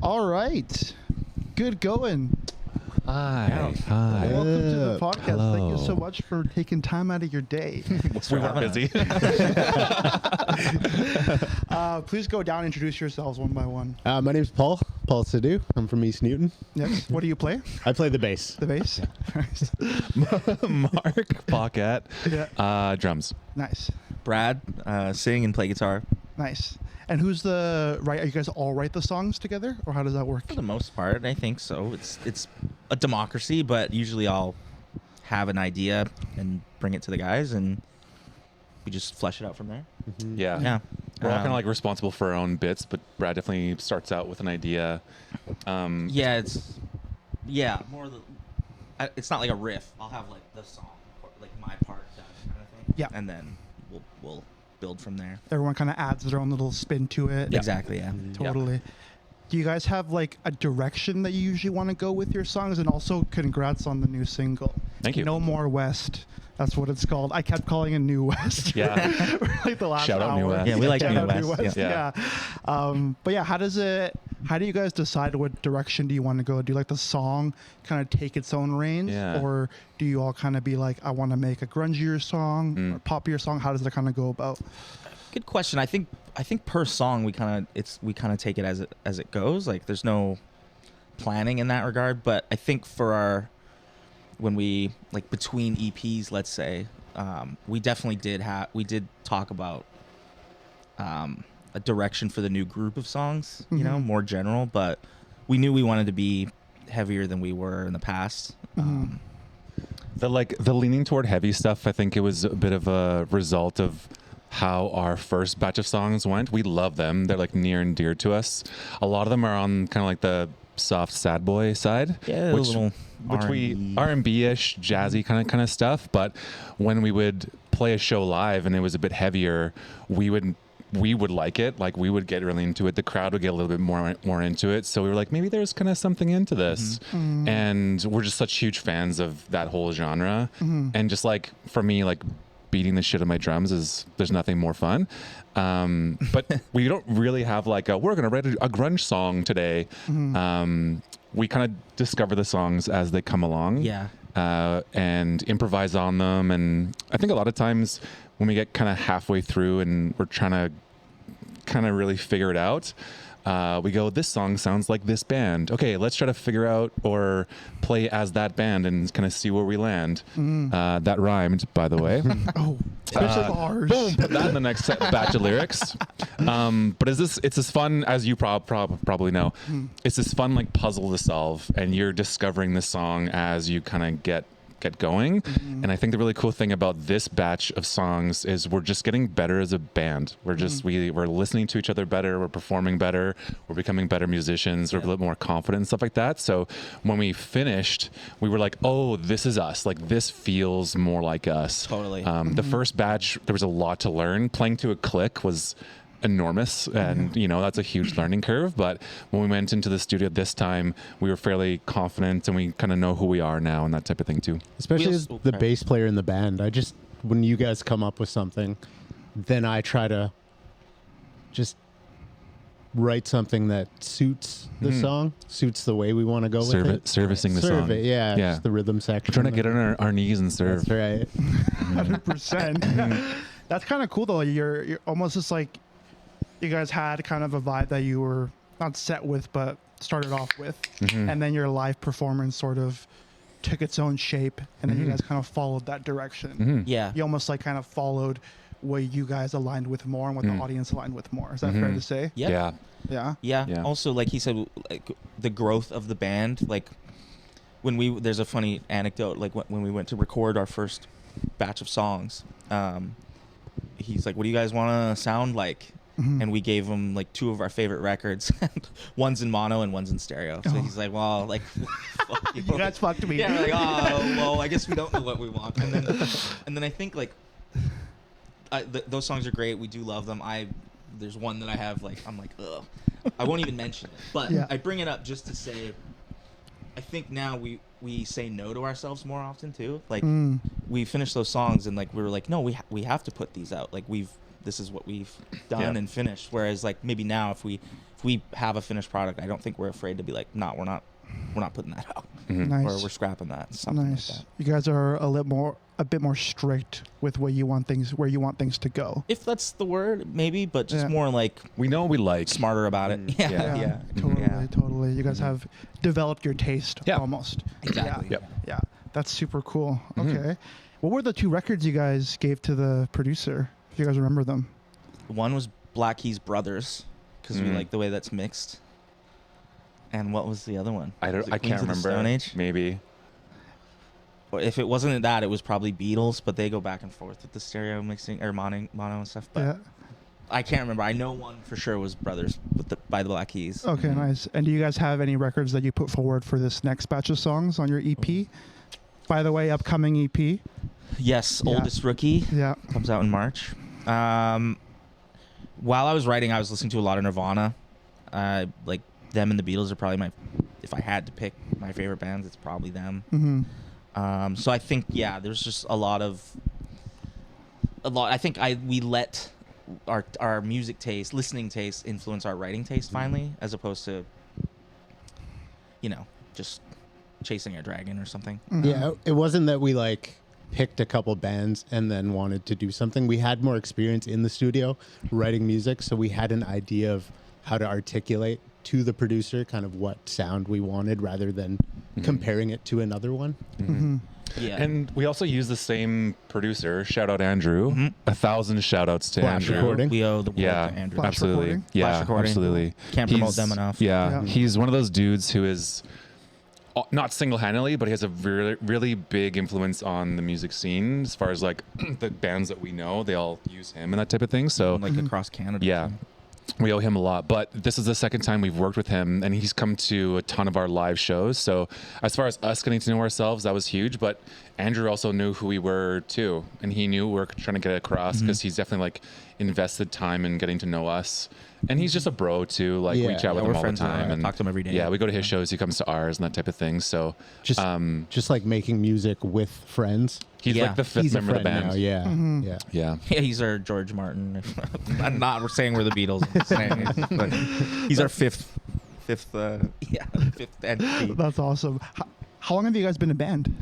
All right. Good going. Hi. Welcome to the podcast. Hello. Thank you so much for taking time out of your day. We were busy. Please go down and introduce yourselves one by one. My name's Paul Sadu. I'm from East Newton. Yes. What do you play? I play the bass. The bass? Mark Pocket. Yeah. Drums. Nice. Brad, sing and play guitar. Nice. And who's the right? Are you guys all write the songs together, or how does that work? For the most part, I think so. It's a democracy, but usually I'll have an idea and bring it to the guys, and we just flesh it out from there. Mm-hmm. Yeah. Yeah. We're all kind of like responsible for our own bits, but Brad definitely starts out with an idea. Yeah, it's more the. It's not like a riff. I'll have like the song, like my part done, kind of thing. Yeah. And then we'll build from there. Everyone kind of adds their own little spin to it. Exactly. Yeah. Totally. Do you guys have like a direction that you usually want to go with your songs? And also, congrats on the new single. Thank you. No More West. That's what it's called. I kept calling it New West. Yeah. For like the last Shout out New hour. West. Yeah, we like Shout New out West. Yeah. Yeah. But yeah, how do you guys decide what direction do you want to go? Do you like the song kind of take its own reins? Yeah. Or do you all kind of be like, I want to make a grungier song or poppier song? How does that kind of go about? Good question. I think per song we kind of take it as it goes. Like there's no planning in that regard. But I think for when we like between EPs, let's say, we definitely did talk about a direction for the new group of songs. You know, more general. But we knew we wanted to be heavier than we were in the past. The leaning toward heavy stuff, I think it was a bit of a result of how our first batch of songs went. We love them. They're like near and dear to us. A lot of them are on kind of like the soft sad boy side. Yeah, which a little we R&B-ish, jazzy kind of stuff. But when we would play a show live and it was a bit heavier, we would like it. Like we would get really into it. The crowd would get a little bit more into it. So we were like, maybe there's kind of something into this. And we're just such huge fans of that whole genre. And just like for me, like beating the shit on my drums there's nothing more fun. But we don't really have like we're gonna write a grunge song today. We kind of discover the songs as they come along. Yeah. And improvise on them. And I think a lot of times when we get kind of halfway through and we're trying to kind of really figure it out, we go, this song sounds like this band. Okay, let's try to figure out or play as that band and kind of see where we land. That rhymed, by the way. Oh, bars. Boom, put that in the next batch of lyrics. But it's this fun, as you probably know, it's this fun like puzzle to solve, and you're discovering the song as you kind of get going. And I think the really cool thing about this batch of songs is we're just getting better as a band. We're just we're listening to each other better, we're performing better, we're becoming better musicians, we're a little more confident and stuff like that. So when we finished, we were like, oh, this is us. Like this feels more like us. Totally. The first batch, there was a lot to learn. Playing to a click was enormous, and you know, that's a huge learning curve. But when we went into the studio this time, we were fairly confident, and we kind of know who we are now and that type of thing too. Especially as the bass player in the band. When you guys come up with something, then I try to just write something that suits the song, suits the way we want to go with it. Servicing the song. Yeah. Just the rhythm section. We're trying to get on our knees and serve. That's right. 100%. That's kind of cool though. You're almost just like, you guys had kind of a vibe that you were not set with, but started off with. And then your live performance sort of took its own shape, and then you guys kind of followed that direction. Yeah. You almost like kind of followed what you guys aligned with more and what the audience aligned with more. Is that fair to say? Yeah. Yeah. Yeah. Also, like he said, like the growth of the band. Like there's a funny anecdote. Like when we went to record our first batch of songs, he's like, "What do you guys want to sound like?" And we gave him like two of our favorite records. One's in mono and one's in stereo. So he's like, "Well, like, fuck you guys fucked me." Yeah, we're like, oh, well, I guess we don't know what we want. And then I think like those songs are great. We do love them. There's one that I have like, I'm like, ugh. I won't even mention it, but I bring it up just to say, I think now we say no to ourselves more often too. Like we finish those songs and like we were like, no, we have to put these out. Like this is what we've done and finished. Whereas like maybe now if we we have a finished product, I don't think we're afraid to be like, no, we're not putting that out, Nice. or we're scrapping that. Something Nice. like that. You guys are a bit more strict with where you want things to go. If that's the word, maybe, but just Yeah. more like We know what we like. smarter about it. Yeah. Totally. You guys have developed your taste Yeah. almost. Exactly. Yeah. Yep. Yeah. That's super cool. Okay. What were the 2 records you guys gave to the producer? If you guys remember them. One was Black Keys Brothers, because we Mm. like the way that's mixed. And what was the other one? I Was it can't Queens of the remember. Stone Age? Maybe. Or if it wasn't that, it was probably Beatles, but they go back and forth with the stereo mixing or mono and stuff. But Yeah. I can't remember. I know one for sure was Brothers by the Black Keys. Okay, nice. And do you guys have any records that you put forward for this next batch of songs on your EP? By the way, upcoming EP. Yes, Yeah. Oldest Rookie Yeah. comes out in March. While I was writing, I was listening to a lot of Nirvana. Like them and the Beatles are probably if I had to pick my favorite bands, it's probably them. Mm-hmm. So I think there's just a lot. I think we let our music taste, listening taste, influence our writing taste finally, as opposed to just chasing a dragon or something. Yeah, it wasn't that we like picked a couple bands and then wanted to do something. We had more experience in the studio writing music, so we had an idea of how to articulate to the producer kind of what sound we wanted rather than comparing it to another one. Mm-hmm. Yeah. And we also use the same producer. Shout out Andrew. 1,000 shout outs to Flash Andrew. recording. We owe the world Yeah, to Andrew. Flash absolutely. recording? Yeah, Flash recording. absolutely. Can't promote them enough. Yeah, Yeah. he's one of those dudes who is not single-handedly, but he has a really, really big influence on the music scene as far as like the bands that we know. They all use him and that type of thing. So Like across Canada. yeah, we owe him a lot. But this is the second time we've worked with him, and he's come to a ton of our live shows. So as far as us getting to know ourselves, that was huge. But Andrew also knew who we were too, and he knew we were trying to get across because he's definitely like invested time in getting to know us. And he's just a bro too. Like we Yeah. chat with Yeah, him we're all the friends now. time, I and talk to him every day. Yeah, we go to his shows. He comes to ours and that type of thing. So Just like making music with friends. he's Yeah. like the fifth He's a member of the friend band. now. Yeah, Mm-hmm. yeah. Yeah. Yeah, he's our George Martin. I'm not saying we're the Beatles. I'm saying but he's our fifth entity. That's awesome. How long have you guys been a band?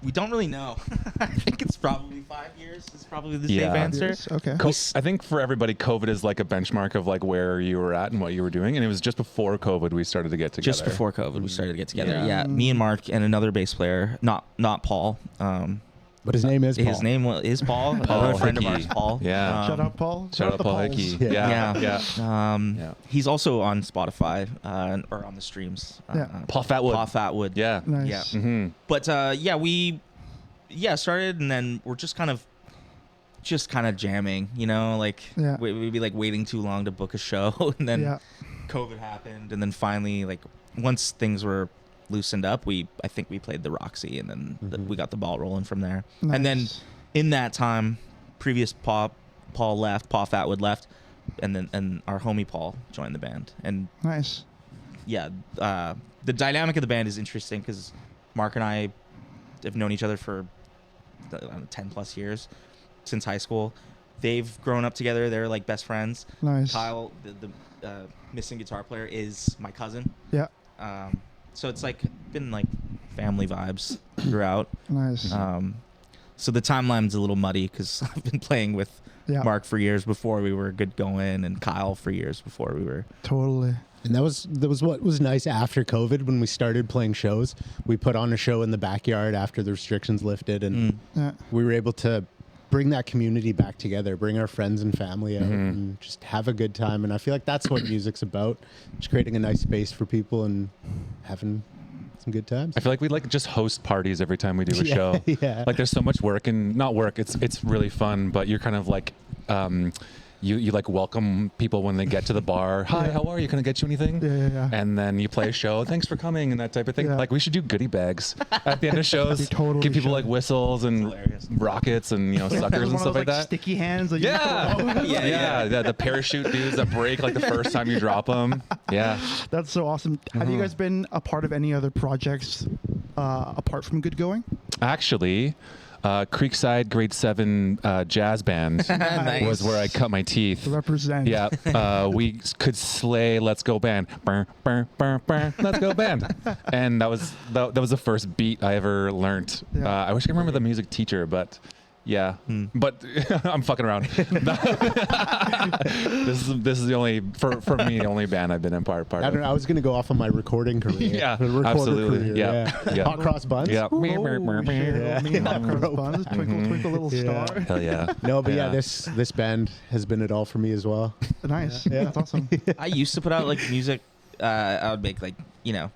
We don't really know. I think it's probably 5 years. It's probably the Yeah. safe answer. Yes, okay. I think for everybody, COVID is like a benchmark of like where you were at and what you were doing. And it was just before COVID we started to get together. Just before COVID, we started to get together. Yeah. Yeah, me and Mark and another bass player, not Paul. But his name is Paul. His name is Paul. Paul Another friend of Hickey. ours, Paul. Yeah. Shout out Paul. Shout out the Paul Pauls. Hickey. Yeah. Yeah. Yeah. He's also on Spotify or on the streams. Yeah. Paul Fatwood. Paul Fatwood. Yeah. Nice. Yeah. Mm-hmm. But we started, and then we're just kind of jamming, like Yeah. we'd be like waiting too long to book a show, and then Yeah. COVID happened, and then finally, like once things were loosened up, I think we played the Roxy, and then we got the ball rolling from there. And then Nice. in that time, previous Paul Fatwood left, and our homie Paul joined the band. And Nice. yeah, the dynamic of the band is interesting because Mark and I have known each other for 10 plus years since high school. They've grown up together. They're like best friends. Nice. Kyle, the missing guitar player, is my cousin. Yeah. So it's like been like family vibes throughout. Nice. So the timeline's a little muddy because I've been playing with Yeah. Mark for years before we were Good Goin, and Kyle for years before we were. Totally. And that was what was nice after COVID when we started playing shows. We put on a show in the backyard after the restrictions lifted, and Yeah. we were able to bring that community back together, bring our friends and family out, and just have a good time. And I feel like that's what music's about: just creating a nice space for people and having some good times. I feel like we like just host parties every time we do a Yeah, show. yeah. Like there's so much work and not work. It's really fun, but you're kind of like, you like welcome people when they get to the bar. Hi, how are you? Can I get you anything? Yeah. And then you play a show. Thanks for coming and that type of thing. Yeah. Like we should do goodie bags at the end of shows. We totally Give people should. like whistles and hilarious. rockets and suckers One and of stuff those, like that. Sticky hands. That you Yeah. throw. yeah. The parachute dudes that break like the first time you drop them. Yeah. That's so awesome. Have you guys been a part of any other projects apart from Good Going? Actually, Creekside grade 7 jazz band Nice. was where I cut my teeth. Represent. Yeah, we could slay "Let's Go Band," burr, burr, burr, burr, "Let's Go Band," and that was the first beat I ever learned. Yeah. I wish I could remember the music teacher, but yeah, but I'm fucking around. This is the only for me the only band I've been in part I of. don't know. I was gonna go off on my recording career. Yeah, The recorder absolutely. career, Yeah. Hot cross buns. Yeah. Oh, Yeah. me and Hot Cross Buns, Twinkle Twinkle Little Yeah. Star. Hell yeah. No, but yeah, Yeah. this band has been it all for me as well. Nice. Yeah. That's awesome. I used to put out like music. I would make like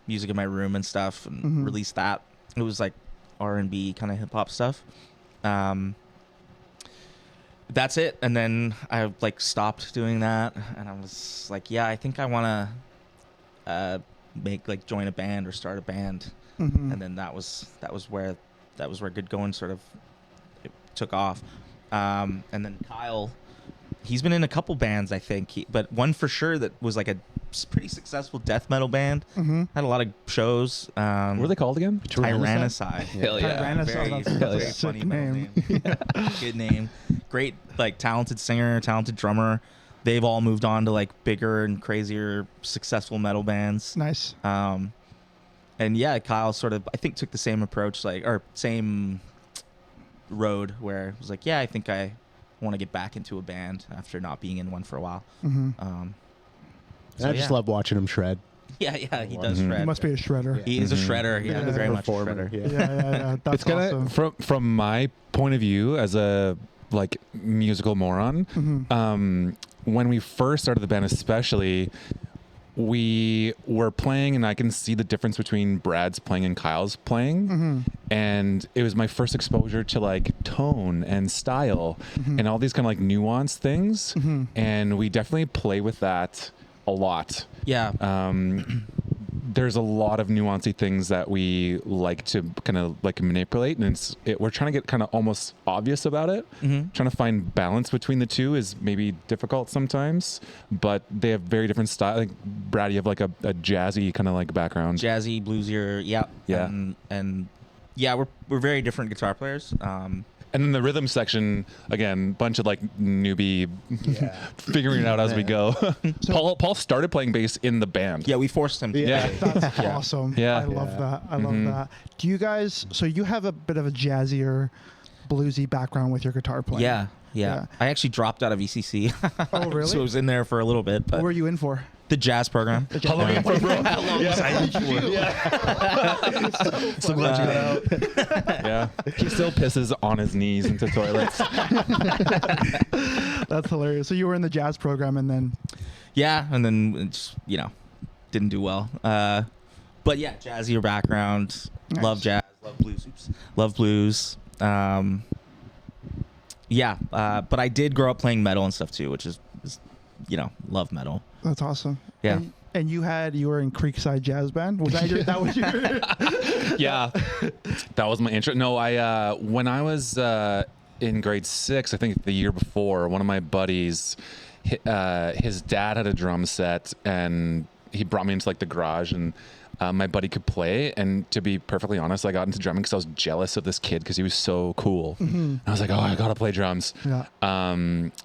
music in my room and stuff, and release that. It was like R&B kind of hip hop stuff. That's it. And then I like stopped doing that, and I was like, yeah, I think I want to join a band or start a band. And then that was where Good Goin sort of it took off. And then Kyle, he's been in a couple bands, I think, but one for sure that was like a pretty successful death metal band. Had a lot of shows. What are they called again? Tyrannicide. Hell yeah. Tyrannicide, that's Very a sick funny metal name. Good name. Great, like talented singer, talented drummer. They've all moved on to like bigger and crazier, successful metal bands. Nice. And yeah, Kyle sort of I think took the same approach, same road where it was like, yeah, I think I want to get back into a band after not being in one for a while. And I just love watching him shred. Yeah, he does shred. He must be a shredder. He is a shredder. Yeah, very much a Performer, shredder. Yeah. That's It's kind awesome. of from my point of view as a like musical moron. When we first started the band, especially, we were playing, and I can see the difference between Brad's playing and Kyle's playing. And it was my first exposure to like tone and style and all these kind of like nuanced things. And we definitely play with that a lot. Yeah. There's a lot of nuancy things that we like to kind of like manipulate, and we're trying to get kind of almost obvious about it. Trying to find balance between the two is maybe difficult sometimes, but they have very different style. Like Brad, you have like a jazzy kind of like background. Jazzy, bluesier, yeah. And yeah, we're very different guitar players. And then the rhythm section, again, bunch of like newbie figuring it out as we go. Paul started playing bass in the band. Yeah, we forced him to. Yeah. That's awesome. Yeah. I love that. I love that. Do you guys, so you have a bit of a jazzier, bluesy background with your guitar playing? Yeah. I actually dropped out of ECC. Oh, really? So I was in there for a little bit, but What were you in for? the jazz program. How long are you in for, bro? So glad you got out. Yeah. He still pisses on his knees into toilets. That's hilarious. So you were in the jazz program, and then Yeah, and then it's, didn't do well. But yeah, jazzier background. Nice. Love jazz. Love blues. Love blues. But I did grow up playing metal and stuff too, which is love metal. that's awesome. Yeah. And you were in Creekside Jazz Band. Was that your? That was your? Yeah, that was my intro. No, I when I was in grade 6, I think the year before, one of my buddies, his dad had a drum set, and he brought me into like the garage, and my buddy could play. And to be perfectly honest, I got into drumming because I was jealous of this kid because he was so cool. And I was like, oh, I gotta play drums. Yeah.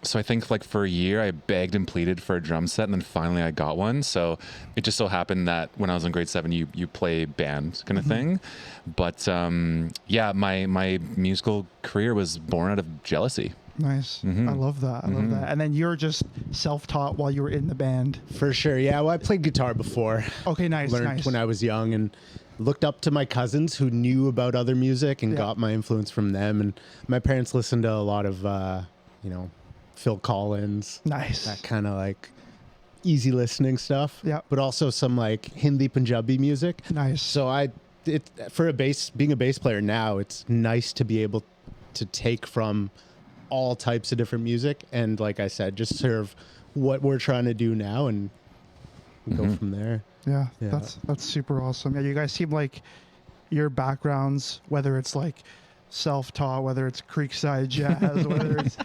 So I think like for a year I begged and pleaded for a drum set, and then finally I got one. So it just so happened that when I was in grade 7, you play band kind of thing. But my musical career was born out of jealousy. Nice. I love that. I love that. And then you're just self-taught while you were in the band. For sure. Yeah. Well, I played guitar before. Okay, nice. Learned when I was young, and looked up to my cousins who knew about other music and got my influence from them. And my parents listened to a lot of, Phil Collins. Nice. That kind of like easy listening stuff. Yeah. But also some like Hindi Punjabi music. Nice. So being a bass player now, it's nice to be able to take from all types of different music, and like I said, just serve what we're trying to do now, and go from there. Yeah, Yeah. that's super awesome. Yeah, you guys seem like your backgrounds, whether it's like self-taught, whether it's Creekside Jazz, whether it's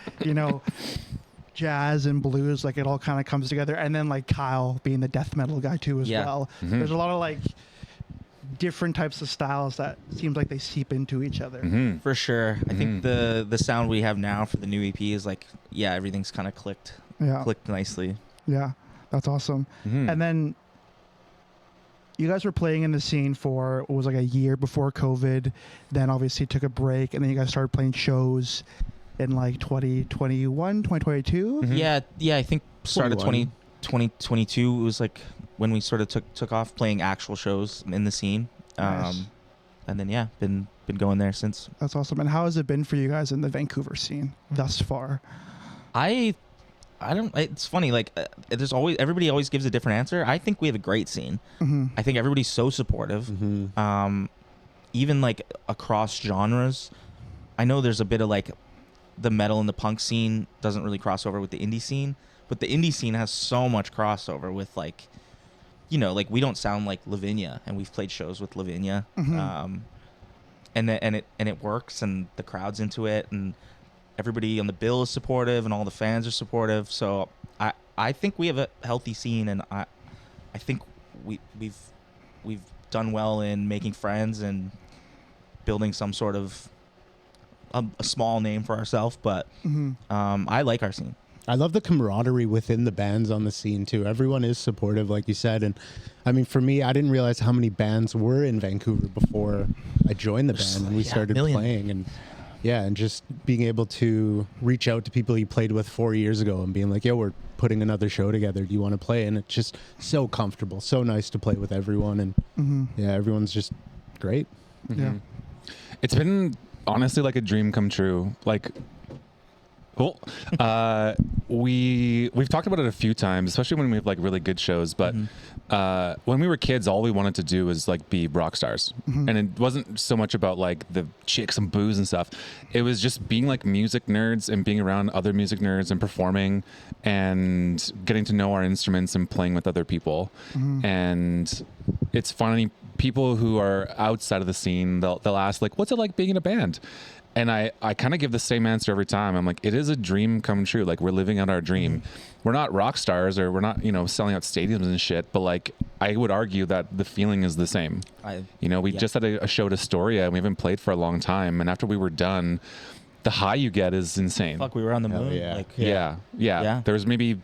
jazz and blues, like it all kind of comes together. And then like Kyle being the death metal guy too as well. There's a lot of like different types of styles that seems like they seep into each other. Mm-hmm. For sure. I think the sound we have now for the new EP is like, yeah, everything's kind of clicked nicely. Yeah, that's awesome. Mm-hmm. And then you guys were playing in the scene for what was like a year before COVID, then obviously took a break, and then you guys started playing shows in like 2021, 2022. Mm-hmm. Yeah, I think start of 21. 2022 was like when we sort of took off playing actual shows in the scene. Nice. And then been going there since. That's awesome. And how has it been for you guys in the Vancouver scene thus far? I don't. It's funny. Like, everybody always gives a different answer. I think we have a great scene. Mm-hmm. I think everybody's so supportive. Mm-hmm. Even like across genres. I know there's a bit of like the metal and the punk scene doesn't really cross over with the indie scene, but the indie scene has so much crossover with like, you know, like we don't sound like Lavinia, and we've played shows with Lavinia, Mm-hmm. and it works, and the crowd's into it, and everybody on the bill is supportive, and all the fans are supportive. So I think we have a healthy scene, and I think we've done well in making friends and building some sort of a small name for ourselves. But I like our scene. I love the camaraderie within the bands on the scene too. Everyone is supportive, like you said. And I mean, for me, I didn't realize how many bands were in Vancouver before I joined the band and we started playing. And and just being able to reach out to people you played with 4 years ago and being like, yo, we're putting another show together. Do you want to play? And it's just so comfortable, so nice to play with everyone. And everyone's just great. Yeah. It's been honestly like a dream come true. Like, cool. We've talked about it a few times, especially when we have like really good shows. But when we were kids, all we wanted to do was like be rock stars, and it wasn't so much about like the chicks and booze and stuff. It was just being like music nerds and being around other music nerds and performing and getting to know our instruments and playing with other people. And it's funny, people who are outside of the scene, they'll ask like, "What's it like being in a band?" And I kind of give the same answer every time. I'm like, it is a dream come true. Like, we're living out our dream. We're not rock stars, or we're not, you know, selling out stadiums and shit. But like, I would argue that the feeling is the same. We just had a show at Astoria, and we haven't played for a long time. And after we were done, the high you get is insane. Fuck, we were on the moon. yeah. Like, Yeah. There was maybe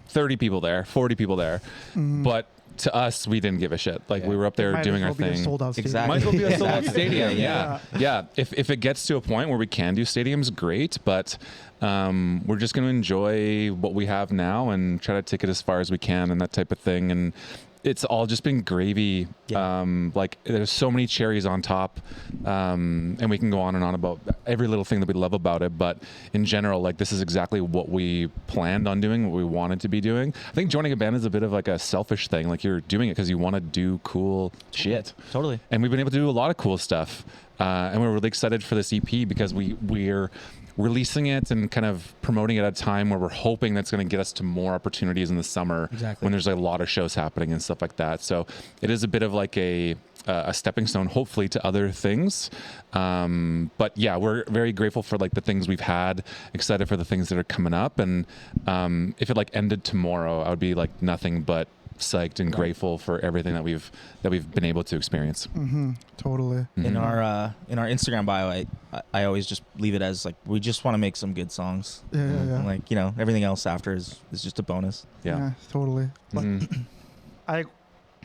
30 people there, 40 people there. But to us, we didn't give a shit. Like, we were up there doing our thing. Exactly. Might as well be a sold out Exactly. stadium. Yeah. Yeah. If it gets to a point where we can do stadiums, great. But we're just going to enjoy what we have now and try to take it as far as we can and that type of thing. And it's all just been gravy. Like, there's so many cherries on top, and we can go on and on about every little thing that we love about it. But in general, like, this is exactly what we planned on doing, what we wanted to be doing. I think joining a band is a bit of like a selfish thing. Like, you're doing it because you want to do cool shit. Totally. And we've been able to do a lot of cool stuff. And we're really excited for this EP because we're releasing it and kind of promoting it at a time where we're hoping that's going to get us to more opportunities in the summer. Exactly. When there's like a lot of shows happening and stuff like that. So it is a bit of like a stepping stone, hopefully, to other things. But yeah, we're very grateful for like the things we've had, excited for the things that are coming up. And if it like ended tomorrow, I would be like nothing but psyched and grateful for everything that we've been able to experience. Totally. In our Instagram bio, I always just leave it as like, we just want to make some good songs. Yeah. And like, you know, everything else after is just a bonus. Yeah. Totally. But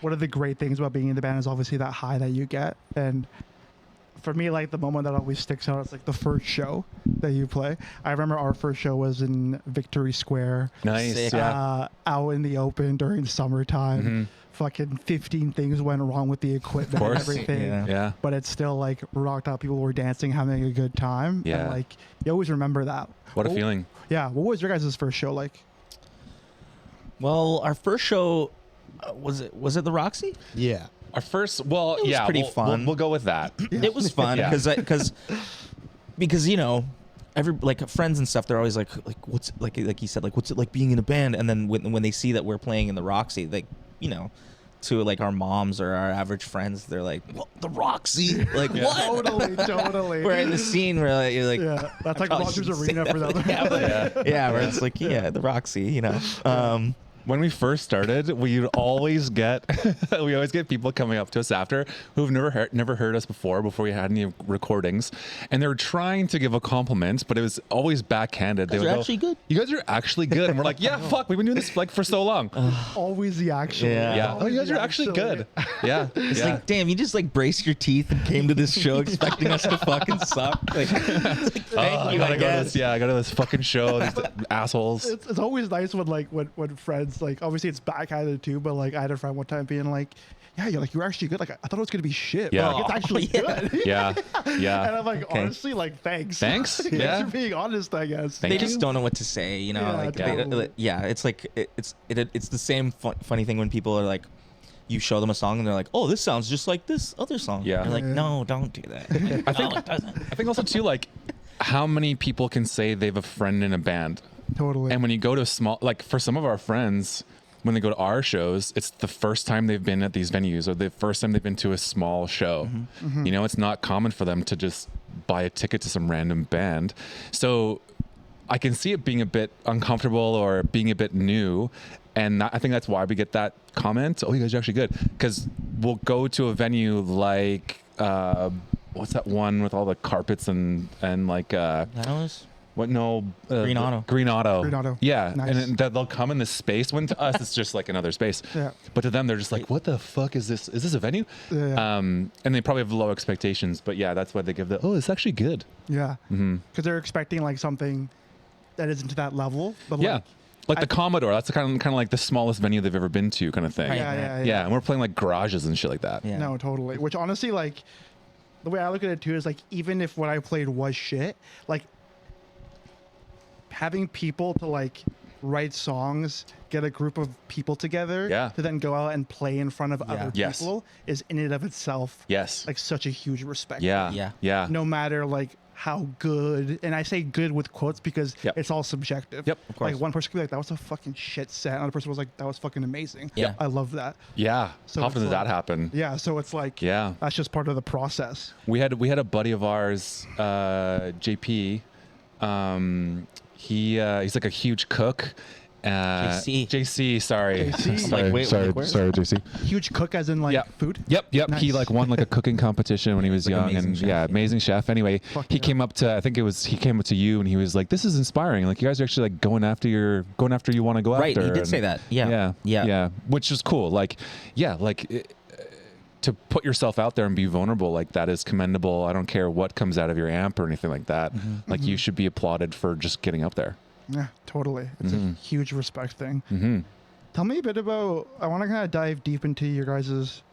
one of the great things about being in the band is obviously that high that you get. And for me, like, the moment that always sticks out is like the first show that you play. I remember our first show was in Victory Square. Nice. Sick. Yeah. Out in the open during summertime. Fucking 15 things went wrong with the equipment and course. everything. Yeah. But it's still like rocked out. People were dancing, having a good time. Yeah. And like, you always remember that. What a feeling. Yeah. What was your guys' first show like? Well, our first show, was it the Roxy? Yeah. Our first, It was pretty fun. We'll go with that. It was fun Yeah. because you know, every like friends and stuff, they're always like what's like you said, like, what's it like being in a band? And then when they see that we're playing in the Roxy, like, you know, to like our moms or our average friends, they're like, what, the Roxy? Like, what? Totally. We're in the scene where like, you're like, Yeah, that's like probably Rogers shouldn't say Arena for that, them. but yeah, where it's like, yeah, the Roxy, you know. when we first started, we always get people coming up to us after who've never heard us before we had any recordings, and they're trying to give a compliment, but it was always backhanded. They would go, actually good. You guys are actually good, and we're like, yeah, fuck, we've been doing this like for so long. Always the actual. Yeah. Oh, Always you guys the are actually good. Yeah. It's yeah. like, damn, you just like braced your teeth and came to this show expecting us to fucking suck. Like, thank you, I I guess. gotta go to this fucking show. These assholes. It's always nice when like when friends, like, obviously it's backhanded too, but like I had a friend one time being like, yeah, you're like, you're actually good. Like, I thought it was gonna be shit. Yeah. But, like, it's actually good. Yeah. Yeah. And I'm like, honestly, like, thanks. Thanks. Thanks Yeah. for being honest, I guess. Thank They you. just don't know what to say, you know. Yeah, like, totally. it's like it's the same funny thing when people are like, you show them a song and they're like, oh, this sounds just like this other song. Yeah. You're like, Yeah. no, don't do that. Like, no, it doesn't. I think also too, like, how many people can say they have a friend in a band? Totally. And when you go to a small, like for some of our friends, when they go to our shows, it's the first time they've been at these venues or the first time they've been to a small show. You know, it's not common for them to just buy a ticket to some random band. So I can see it being a bit uncomfortable or being a bit new. And I think that's why we get that comment. Oh, you guys are actually good. Because we'll go to a venue like, what's that one with all the carpets and like, That was what? No, Green Auto. Green Auto. Green Auto. Yeah, Nice. and then they'll come in this space. When to us, it's just like another space. Yeah. But to them, they're just like, "What the fuck is this? Is this a venue?" Yeah. And they probably have low expectations. But yeah, that's why they give the. Oh, it's actually good. Yeah. Mm-hmm. Because they're expecting like something that isn't to that level. But Yeah, like the I- Commodore. That's kind of like the smallest venue they've ever been to, kind of thing. Right. Yeah. And we're playing like garages and shit like that. Yeah. No, totally. Which honestly, like, the way I look at it too is like, even if what I played was shit, like, having people to like write songs, get a group of people together, Yeah. to then go out and play in front of other Yes. people is in and of itself Yes. like such a huge respect. Yeah. Yeah. Yeah. No matter like how good, and I say good with quotes because Yep. it's all subjective. Yep, of course. Like one person could be like, that was a fucking shit set. Another person was like, that was fucking amazing. Yeah. I love that. Yeah. So How it's often does like- that happen? Yeah. So it's like, Yeah. that's just part of the process. We had a buddy of ours, JP. He's like a huge cook. JC, sorry. JC. Sorry, Like, wait, sorry, like where? sorry, JC. Huge cook as in like Yeah. food. Yep. He Nice. like won like a cooking competition when he was Like young, amazing and chef, yeah, yeah. amazing chef. Anyway, Fuck he yeah. came up to he came up to you and he was like, "This is inspiring. Like you guys are actually like going after you want to go Right, after." he did And- say that. Yeah. yeah, which is cool. Like, yeah, like. To put yourself out there and be vulnerable like that is commendable. I don't care what comes out of your amp or anything like that. Like you should be applauded for just getting up there. Yeah, totally. It's a huge respect thing. Mm-hmm. Tell me a bit about, I want to kind of dive deep into your guys'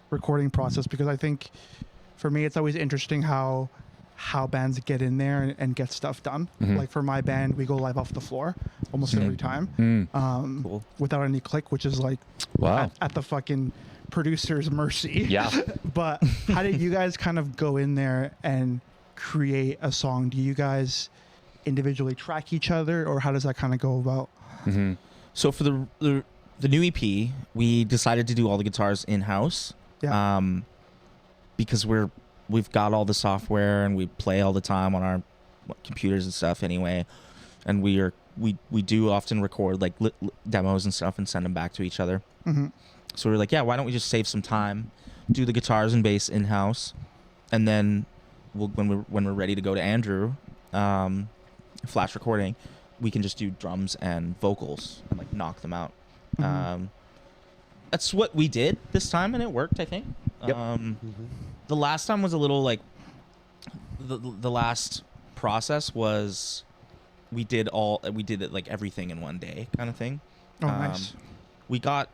recording process because I think for me it's always interesting how bands get in there and get stuff done. Like for my band, we go live off the floor almost every time Cool. without any click, which is like Wow. at the fucking producer's mercy. Yeah. But how did you guys kind of go in there and create a song? Do you guys individually track each other, or how does that kind of go about? Mm-hmm. So for the new EP, we decided to do all the guitars in house. Yeah. Because we've got all the software and we play all the time on our computers and stuff anyway, and we do often record like demos and stuff and send them back to each other. Mm-hmm. So we were like, yeah, why don't we just save some time, do the guitars and bass in house, and then when we're ready to go to Andrew, flash recording, we can just do drums and vocals and like knock them out. Mhm. That's what we did this time, and it worked, I think. Yep. The last time was a little like the last process was we did it like everything in one day kind of thing. Oh, nice. We got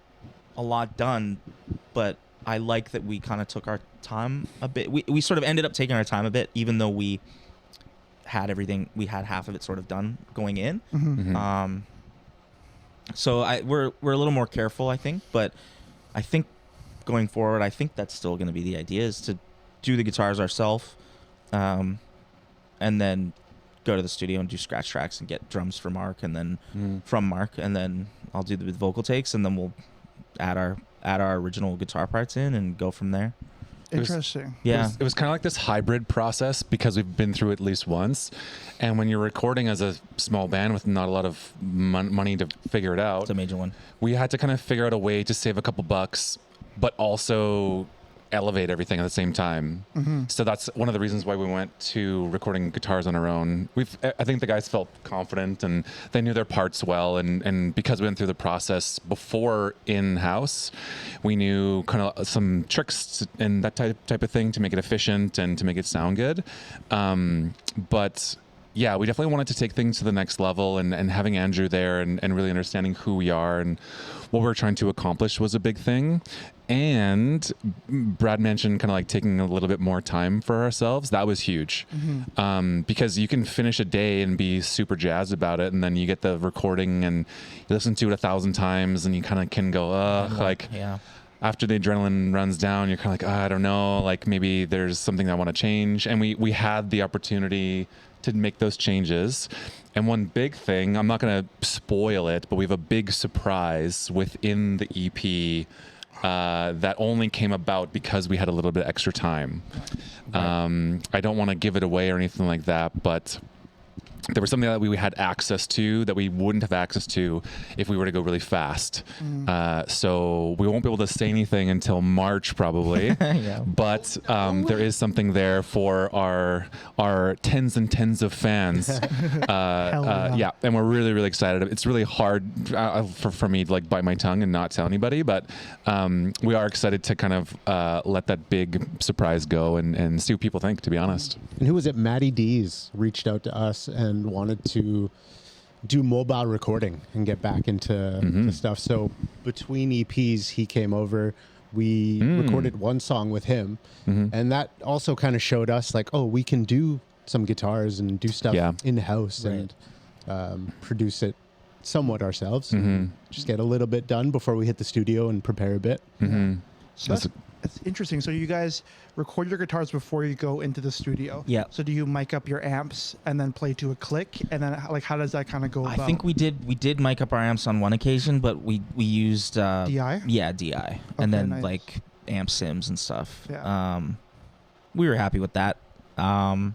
a lot done, but I like that we kind of took our time a bit. We sort of ended up taking our time a bit, even though we had half of it sort of done going in. Mm-hmm. So we're a little more careful, I think, but I think going forward, I think that's still going to be the idea, is to do the guitars ourselves, and then go to the studio and do scratch tracks and get drums for Mark, and then from Mark, and then I'll do the vocal takes, and then we'll add our original guitar parts in and go from there. Interesting. Yeah. It was kind of like this hybrid process because we've been through it at least once. And when you're recording as a small band with not a lot of money to figure it out, It's a major one. we had to kind of figure out a way to save a couple bucks, but also elevate everything at the same time. So that's one of the reasons why we went to recording guitars on our own. I think the guys felt confident and they knew their parts well. And because we went through the process before in-house, we knew kind of some tricks and that type of thing to make it efficient and to make it sound good. But yeah, we definitely wanted to take things to the next level, and having Andrew there and really understanding who we are and what we're trying to accomplish was a big thing. And Brad mentioned kind of like taking a little bit more time for ourselves. That was huge. Because you can finish a day and be super jazzed about it, and then you get the recording and you listen to it 1,000 times and you kind of can go, like, Yeah. after the adrenaline runs down, you're kind of like, I don't know, like maybe there's something I want to change. And we had the opportunity to make those changes. And one big thing, I'm not going to spoil it, but we have a big surprise within the EP that only came about because we had a little bit extra time. I don't want to give it away or anything like that, but there was something that we had access to that we wouldn't have access to if we were to go really fast. So we won't be able to say anything until March probably. Yeah. But there is something there for our tens and tens of fans. Yeah, and we're really, really excited. It's really hard for me to like bite my tongue and not tell anybody, but we are excited to kind of let that big surprise go and see what people think, to be honest. And who was it? Matty D's reached out to us and wanted to do mobile recording and get back into to stuff. So between EPs, he came over. We recorded one song with him, and that also kind of showed us like, oh, we can do some guitars and do stuff in house and produce it somewhat ourselves. Just get a little bit done before we hit the studio and prepare a bit. So that's interesting. So you guys record your guitars before you go into the studio. Yeah. So do you mic up your amps and then play to a click? And then like how does that kind of go about? I think we did mic up our amps on one occasion, but we used DI? Yeah, DI. And Okay, then nice. like amp sims and stuff. Yeah. We were happy with that. And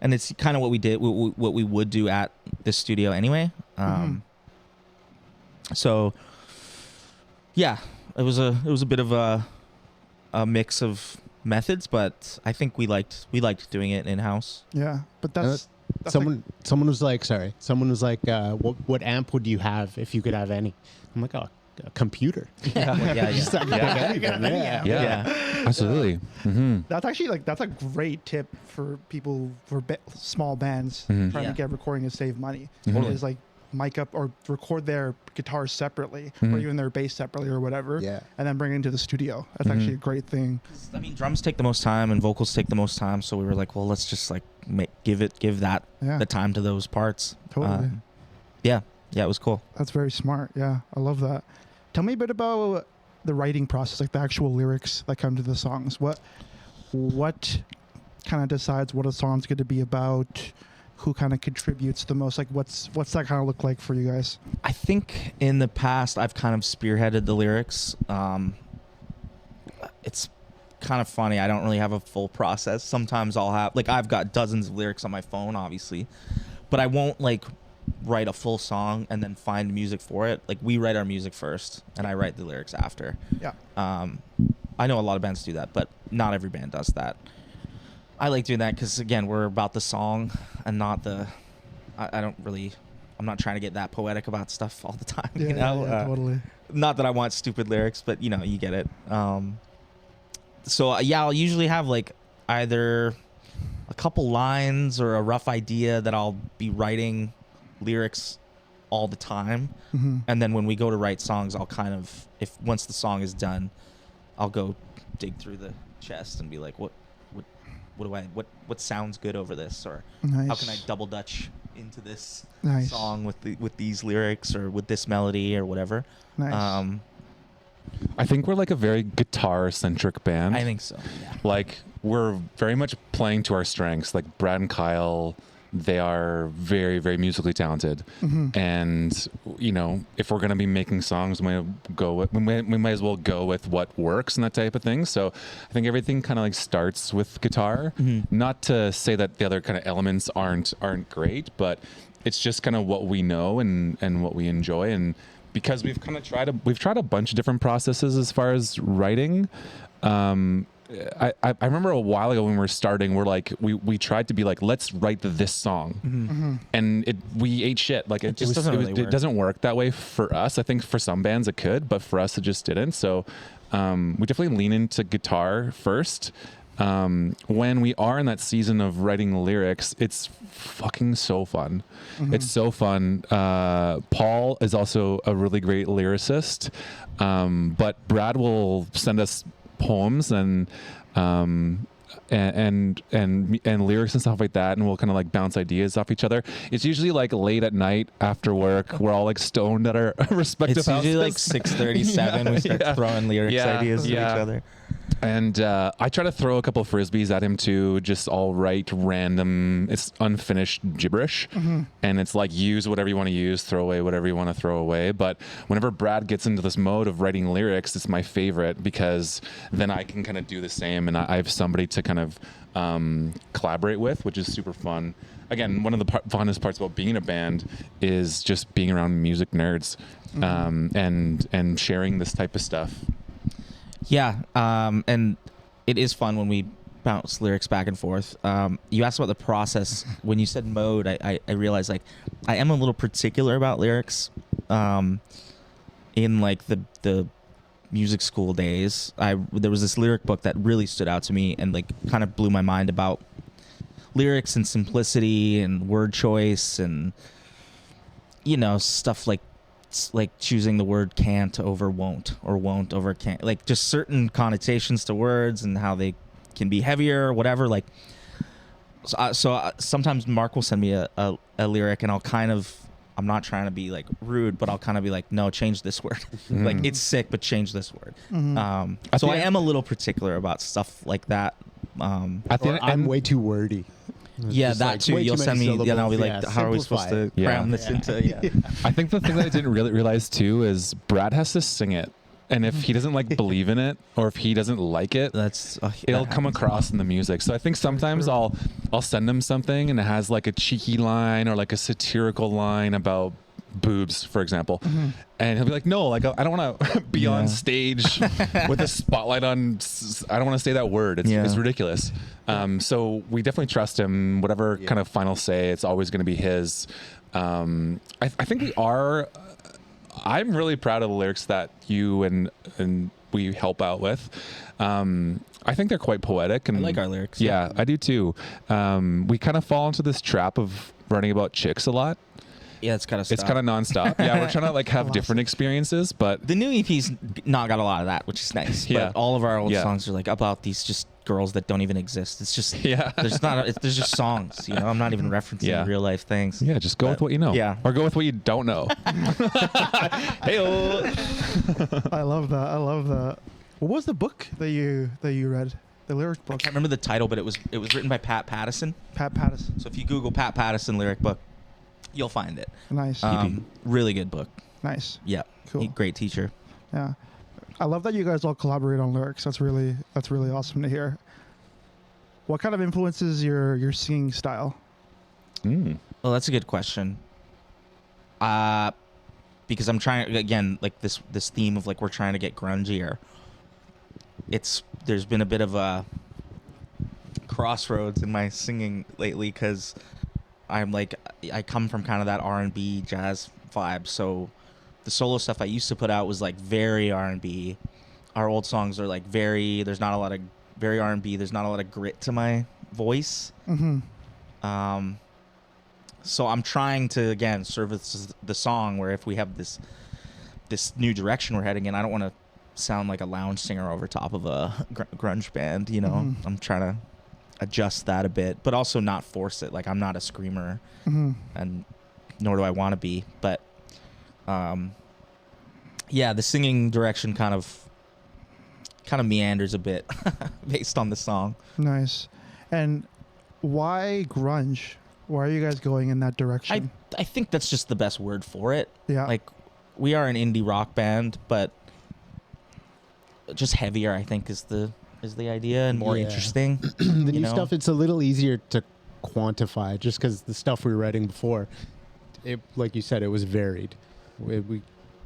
it's kind of what we did, what we would do at the studio anyway. So yeah, it was a bit of a mix of methods, but I think we liked doing it in house. Yeah. But that's Someone was like, what amp would you have if you could have any? I'm like, oh, a computer. Yeah. Just like anything. Yeah. Absolutely. That's actually that's a great tip for people for small bands trying Yeah. to get recording and save money. Totally. Is like mic up or record their guitars separately or even their bass separately or whatever. Yeah. And then bring it into the studio. That's actually a great thing. I mean, drums take the most time and vocals take the most time, so we were like, well, let's just like give that Yeah. the time to those parts. Totally. Yeah, it was cool. That's very smart. Yeah, I love that. Tell me a bit about the writing process, like the actual lyrics that come to the songs. What kind of decides what a song's going to be about? Who kind of contributes the most? Like, what's that kind of look like for you guys? I think in the past I've kind of spearheaded the lyrics. It's kind of funny. I don't really have a full process. Sometimes I've got dozens of lyrics on my phone, obviously, but I won't like write a full song and then find music for it. Like we write our music first and I write the lyrics after. Yeah. I know a lot of bands do that, but not every band does that. I like doing that because again, we're about the song and not the. I'm not trying to get that poetic about stuff all the time. Yeah, you know, totally. not that I want stupid lyrics, but you know, you get it. So yeah, I'll usually have like either a couple lines or a rough idea that I'll be writing lyrics all the time, and then when we go to write songs, I'll kind of once the song is done, I'll go dig through the chest and be like, what sounds good over this, or Nice. how can I double dutch into this Nice. song with these lyrics or with this melody or whatever. Nice. I think we're like a very guitar-centric band. I think so. Yeah. Like we're very much playing to our strengths. Like Brad and Kyle they are very, very musically talented. And, you know, if we're going to be making songs, we might as well go with what works and that type of thing. So I think everything kind of like starts with guitar. Not to say that the other kind of elements aren't great, but it's just kind of what we know and what we enjoy. And because we've tried a bunch of different processes as far as writing. I remember a while ago when we were starting, we tried to be like, let's write this song, and we ate shit. Like it doesn't work that way for us. I think for some bands it could, but for us it just didn't. So we definitely lean into guitar first. When we are in that season of writing lyrics, it's fucking so fun. It's so fun. Paul is also a really great lyricist, but Brad will send us poems and lyrics and stuff like that, and we'll kind of like bounce ideas off each other. It's usually like late at night after work. We're all like stoned at our respective houses. It's usually like 6:37. We start throwing lyrics ideas to each other. And I try to throw a couple frisbees at him too, just all write random, it's unfinished gibberish. And it's like, use whatever you want to use, throw away whatever you want to throw away. But whenever Brad gets into this mode of writing lyrics, it's my favorite, because then I can kind of do the same, and I have somebody to kind of collaborate with, which is super fun. Again, one of the funnest parts about being in a band is just being around music nerds, and sharing this type of stuff. Yeah, and it is fun when we bounce lyrics back and forth. You asked about the process. When you said mode, I realized like I am a little particular about lyrics. In like the music school days, there was this lyric book that really stood out to me and like kind of blew my mind about lyrics and simplicity and word choice and, you know, stuff like choosing the word can't over won't, or won't over can't, like just certain connotations to words and how they can be heavier or whatever. Like, so sometimes Mark will send me a lyric, and I'm not trying to be like rude, but I'll kind of be like, no, change this word. Like, it's sick, but change this word. So I am a little particular about stuff like that. I'm way too wordy. Yeah, Just that like too. way You'll too send many me, and I'll be like, syllables. how are we supposed to cram this into? I think the thing that I didn't really realize too is Brad has to sing it. And if he doesn't like believe in it, or if he doesn't like it, it'll come across in the music. So I think sometimes I'll send him something and it has like a cheeky line or like a satirical line about boobs, for example, and he'll be like, no, like I don't want to be on stage with a spotlight on. I don't want to say that word. It's ridiculous. So we definitely trust him. Whatever kind of final say, it's always going to be his. I think we are. I'm really proud of the lyrics that you and we help out with. I think they're quite poetic, and I like our lyrics. Yeah, I do too. We kind of fall into this trap of writing about chicks a lot. Yeah, it's kind of nonstop. Yeah, we're trying to like have different experiences, but the new EP's not got a lot of that, which is nice. Yeah. But all of our old songs are like about these just girls that don't even exist. It's just there's just songs. You know, I'm not even referencing real life things. Yeah, just go with what you know. Yeah, or go with what you don't know. Hey-o. I love that. What was the book that you read? The lyric book. I can't remember the title, but it was written by Pat Pattison. Pat Pattison. So if you Google Pat Pattison lyric book, you'll find it. Nice. Really good book. Nice. Yeah. Cool. Great teacher. Yeah. I love that you guys all collaborate on lyrics. That's really awesome to hear. What kind of influences your singing style? Well, that's a good question. Because I'm trying, again, like this theme of like we're trying to get grungier. There's been a bit of a crossroads in my singing lately, because I'm like, I come from kind of that R&B jazz vibe. So the solo stuff I used to put out was like very R&B. Our old songs are like there's not a lot of very R&B. There's not a lot of grit to my voice. So I'm trying to, again, service the song where if we have this new direction we're heading in, I don't want to sound like a lounge singer over top of a grunge band, you know? I'm trying to adjust that a bit, but also not force it. Like, I'm not a screamer, and nor do I want to be. But yeah, the singing direction kind of meanders a bit based on the song. Nice. And why grunge? Why are you guys going in that direction? I think that's just the best word for it. Yeah. Like, we are an indie rock band, but just heavier, I think, is the idea, and more Yeah. interesting. The you new know? stuff, it's a little easier to quantify just because the stuff we were writing before, it, like you said, it was varied.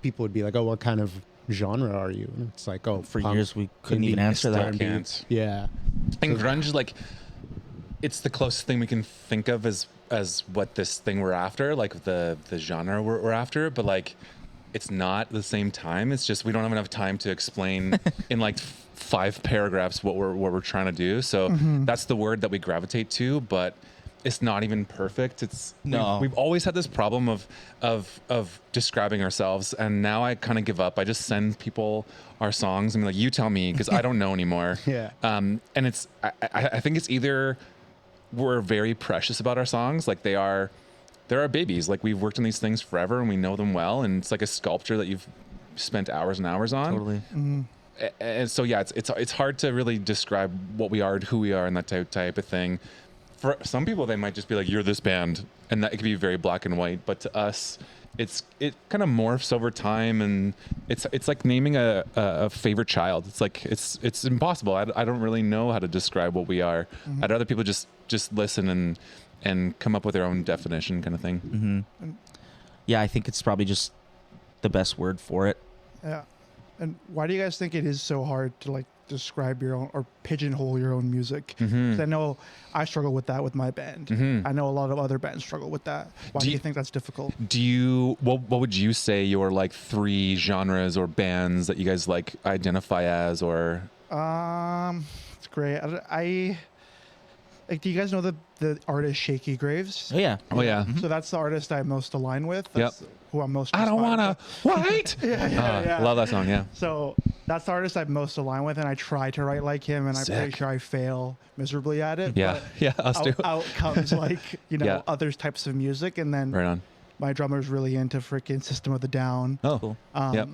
People would be like, oh, what kind of genre are you? And it's like, oh, For punk, years, we couldn't indie, even answer that. R&B. Can't. Yeah. And grunge is like, it's the closest thing we can think of as what this thing we're after, like the genre we're after, but like it's not at the same time. It's just we don't have enough time to explain in like 5 paragraphs what we're trying to do. So that's the word that we gravitate to, but it's not even perfect. It's No. we've always had this problem of describing ourselves, and now I kind of give up. I just send people our songs and be like, you tell me, because I don't know anymore. Yeah. And it's I think it's either we're very precious about our songs, like they're our babies. Like we've worked on these things forever and we know them well, and it's like a sculpture that you've spent hours and hours on. Totally. And so yeah, it's hard to really describe what we are and who we are and that type of thing. For some people, they might just be like, "You're this band," and that it could be very black and white. But to us, it kind of morphs over time, and it's like naming a favorite child. It's like it's impossible. I don't really know how to describe what we are. I'd rather people just listen and come up with their own definition, kind of thing. Yeah, I think it's probably just the best word for it. Yeah. And why do you guys think it is so hard to like describe your own or pigeonhole your own music? 'Cause I know I struggle with that with my band. I know a lot of other bands struggle with that. Why do you think that's difficult? Do you what would you say your like 3 genres or bands that you guys like identify as, or It's great. I like. Do you guys know the artist Shaky Graves? Oh yeah. oh yeah, So that's the artist I'm most aligned with. That's who I'm most. I don't inspired wanna by. wait. Yeah. Love that song. Yeah. So that's the artist I'm most aligned with, and I try to write like him, and I'm pretty Sick. sure I fail miserably at it. Yeah. but Yeah. Us too. out comes like Yeah. other types of music, and then Right on. my drummer's really into freaking System of the Down. Oh. Cool. Yep.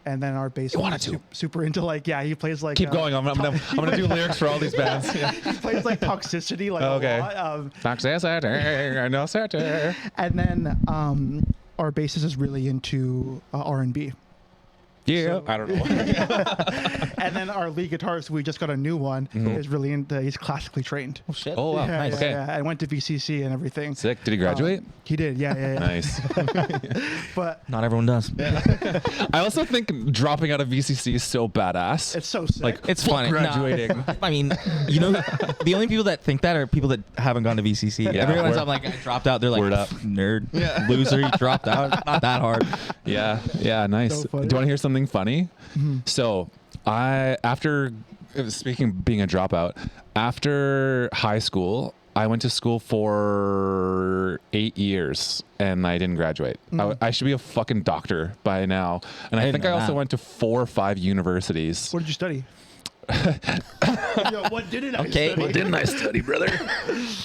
And then our bassist wanted is to. super into like he plays like Keep going. I'm gonna do lyrics for all these bands. Yeah. he plays like Toxicity like Okay. a lot. Toxicity, no satire. And then our bassist is really into R&B. Yeah. So- I don't know. And then our lead guitarist, we just got a new one, is really into. He's classically trained. Oh shit. Oh wow. Yeah, Nice. yeah, Okay. yeah. I went to VCC and everything. Sick. Did he graduate? He did, yeah. Nice. But Not everyone does. I also think dropping out of VCC is so badass. it's so sick. Like It's full funny. No. graduating. I mean, the only people that think that are people that haven't gone to VCC. Yeah, Everyone word- I'm like, I dropped out. They're like, word up. nerd, loser, you dropped out. It's not that hard. Yeah, yeah, nice. So Do funny. you want to hear something funny? So, being a dropout, after high school, I went to school for 8 years and I didn't graduate. I should be a fucking doctor by now. And I didn't think I know also that. went to 4 or 5 universities. What did you study? What didn't I Okay. study? What Didn't I study, brother?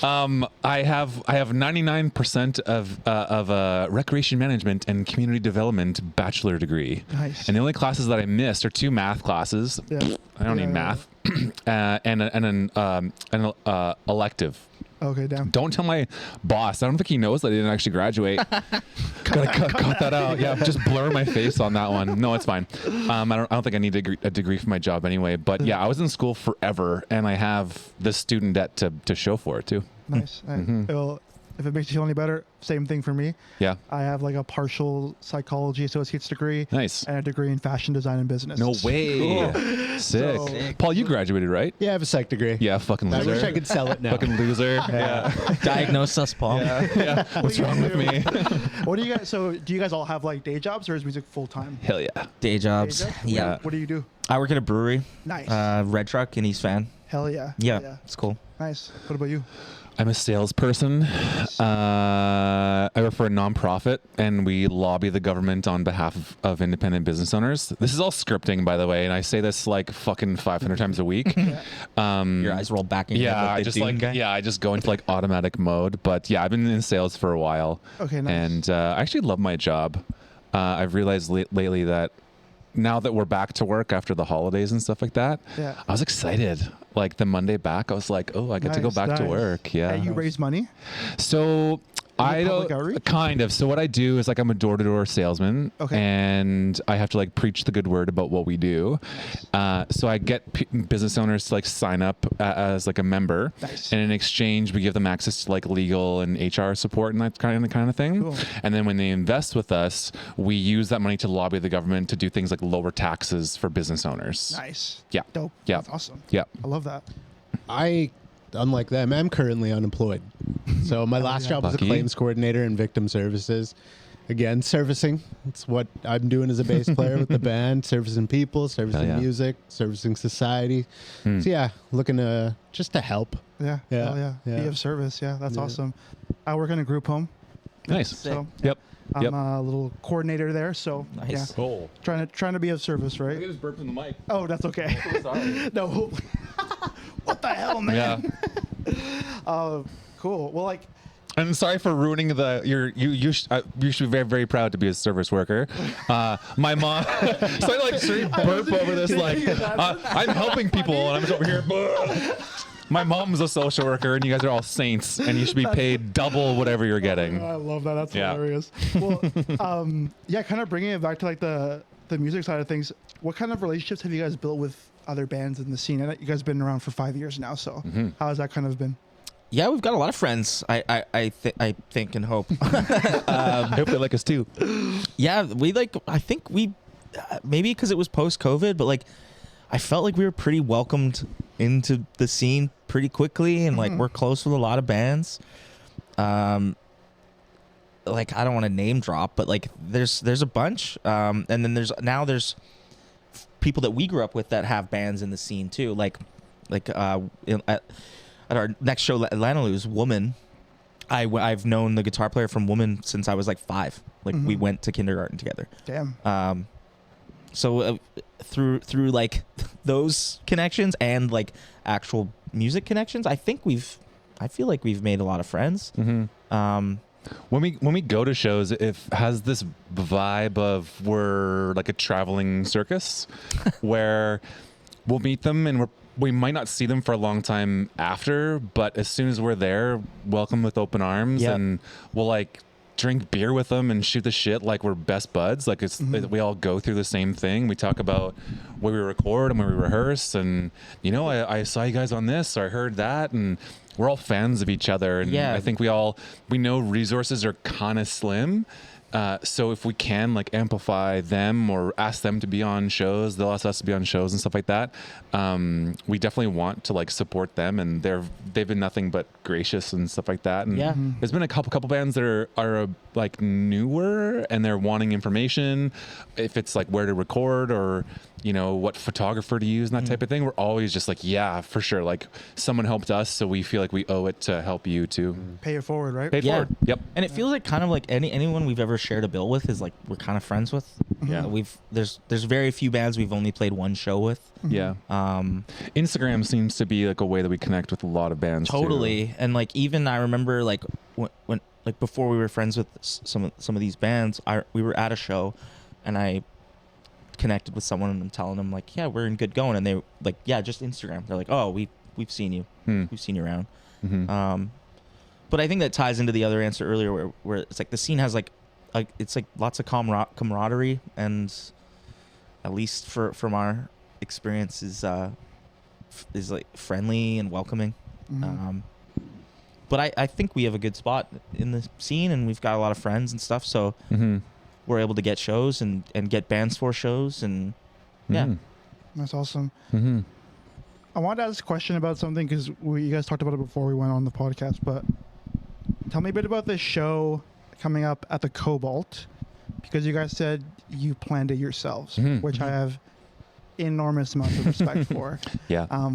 I have 99% of recreation management and community development bachelor degree. Nice. And the only classes that I missed are 2 math classes. Yeah. I don't Yeah, need yeah. math. And an elective. Okay, damn. Don't tell my boss. I don't think he knows that I didn't actually graduate. Gotta cut that out. Yeah, just blur my face on that one. No, it's fine. I don't think I need a degree for my job anyway. But yeah, I was in school forever, and I have the student debt to show for it too. Nice. Well, if it makes you feel any better, same thing for me. Yeah, I have like a partial psychology associate's degree nice. and a degree in fashion design and business. No way. Sick. So- Paul, you graduated, right? Yeah, I have a psych degree. Yeah, fucking I loser. wish I could sell it now. Fucking loser. Yeah. Diagnose us, Paul. Yeah. What's wrong with me? What do you guys? So, do you guys all have like day jobs, or is music full time? Hell yeah. Day jobs. Yeah. What do you do? I work at a brewery. Nice. Red Truck in East Van. Hell yeah. Yeah, Hell it's cool. Nice. What about you? I'm a salesperson. I work for a nonprofit, and we lobby the government on behalf of independent business owners. This is all scripting, by the way, and I say this like fucking 500 times a week. Your eyes roll back in your head Yeah, like I they just do, like guy. I just go into like automatic mode. But yeah, I've been in sales for a while. Okay, nice. And I actually love my job. I've realized lately that now that we're back to work after the holidays and stuff like that, Yeah. I was excited. Like the Monday back, I was like, oh, I get to go back to work. Yeah. And you raise money? So I public don't outreach? kind of. So what I do is like I'm a door-to-door salesman, and I have to like preach the good word about what we do. So I get business owners to like sign up as like a member, and in exchange we give them access to like legal and HR support and that kind of thing. Cool. And then when they invest with us, we use that money to lobby the government to do things like lower taxes for business owners. Nice. Yeah. Dope. Yeah. That's awesome. Yeah. I love that. Unlike them, I'm currently unemployed. So my last job was a Lucky. claims coordinator in victim services. Again, servicing. It's what I'm doing as a bass player with the band, servicing people, servicing music, servicing society. So yeah, looking to just to help. Yeah. Yeah. Oh, yeah. Yeah. Be of service. Yeah. That's awesome. I work in a group home. Nice. So Yep. I'm a little coordinator there. So Nice. yeah. Cool. Trying to be of service, right? just burped in the mic. Oh, that's okay. Sorry. No. What the hell, man? Yeah. Cool. Well, like, I'm sorry for ruining you should be very, very proud to be a service worker. My mom, so I like straight burp over this like I'm helping people and I'm just over here. My mom's a social worker and you guys are all saints and you should be paid double whatever you're getting. I love that. That's Yeah. hilarious. Well, yeah, kind of bringing it back to like the music side of things. What kind of relationships have you guys built with other bands in the scene? And you guys have been around for 5 years now, so how has that kind of been? Yeah, we've got a lot of friends. I think and hope. I hope they like us too. Yeah, I think we maybe because it was post-COVID, but like I felt like we were pretty welcomed into the scene pretty quickly, and like we're close with a lot of bands. Like I don't want to name drop, but like there's a bunch, and then there's people that we grew up with that have bands in the scene too. Like at our next show, Atlanta Lose, Woman. I've known the guitar player from Woman since I was like 5. Like we went to kindergarten together. Damn. So through like those connections and like actual music connections, I feel like we've made a lot of friends. When we go to shows, it has this vibe of we're like a traveling circus where we'll meet them and we might not see them for a long time after, but as soon as we're there, welcome with open arms, and we'll like drink beer with them and shoot the shit like we're best buds. Like we all go through the same thing. We talk about where we record and where we rehearse, and I saw you guys on this, or I heard that, and we're all fans of each other. And I think we know resources are kind of slim. So if we can like amplify them or ask them to be on shows, they'll ask us to be on shows and stuff like that. We definitely want to like support them, and they've been nothing but gracious and stuff like that. And there's been a couple bands that are like newer and they're wanting information, if it's like where to record or what photographer to use and that type of thing. We're always just like, yeah, for sure. Like someone helped us, so we feel like we owe it to help you too. Pay it forward, right? Pay it forward. Yep. And it feels like kind of like anyone we've ever shared a bill with is like we're kind of friends with. Yeah. There's very few bands we've only played one show with. Yeah. Instagram seems to be like a way that we connect with a lot of bands. Totally. Too. And like even I remember like when like before we were friends with some of these bands, we were at a show and I connected with someone and I'm telling them like, yeah, we're in Good Goin, and they like, yeah, just Instagram. They're like, oh, we've seen you. We've seen you around. But I think that ties into the other answer earlier where it's like the scene has like it's like lots of camaraderie, and at least from our experience is like friendly and welcoming. But I think we have a good spot in the scene, and we've got a lot of friends and stuff, so we're able to get shows and get bands for shows, and That's awesome. I wanted to ask a question about something because you guys talked about it before we went on the podcast, but tell me a bit about this show coming up at the Cobalt, because you guys said you planned it yourselves, which I have enormous amounts of respect for. Yeah.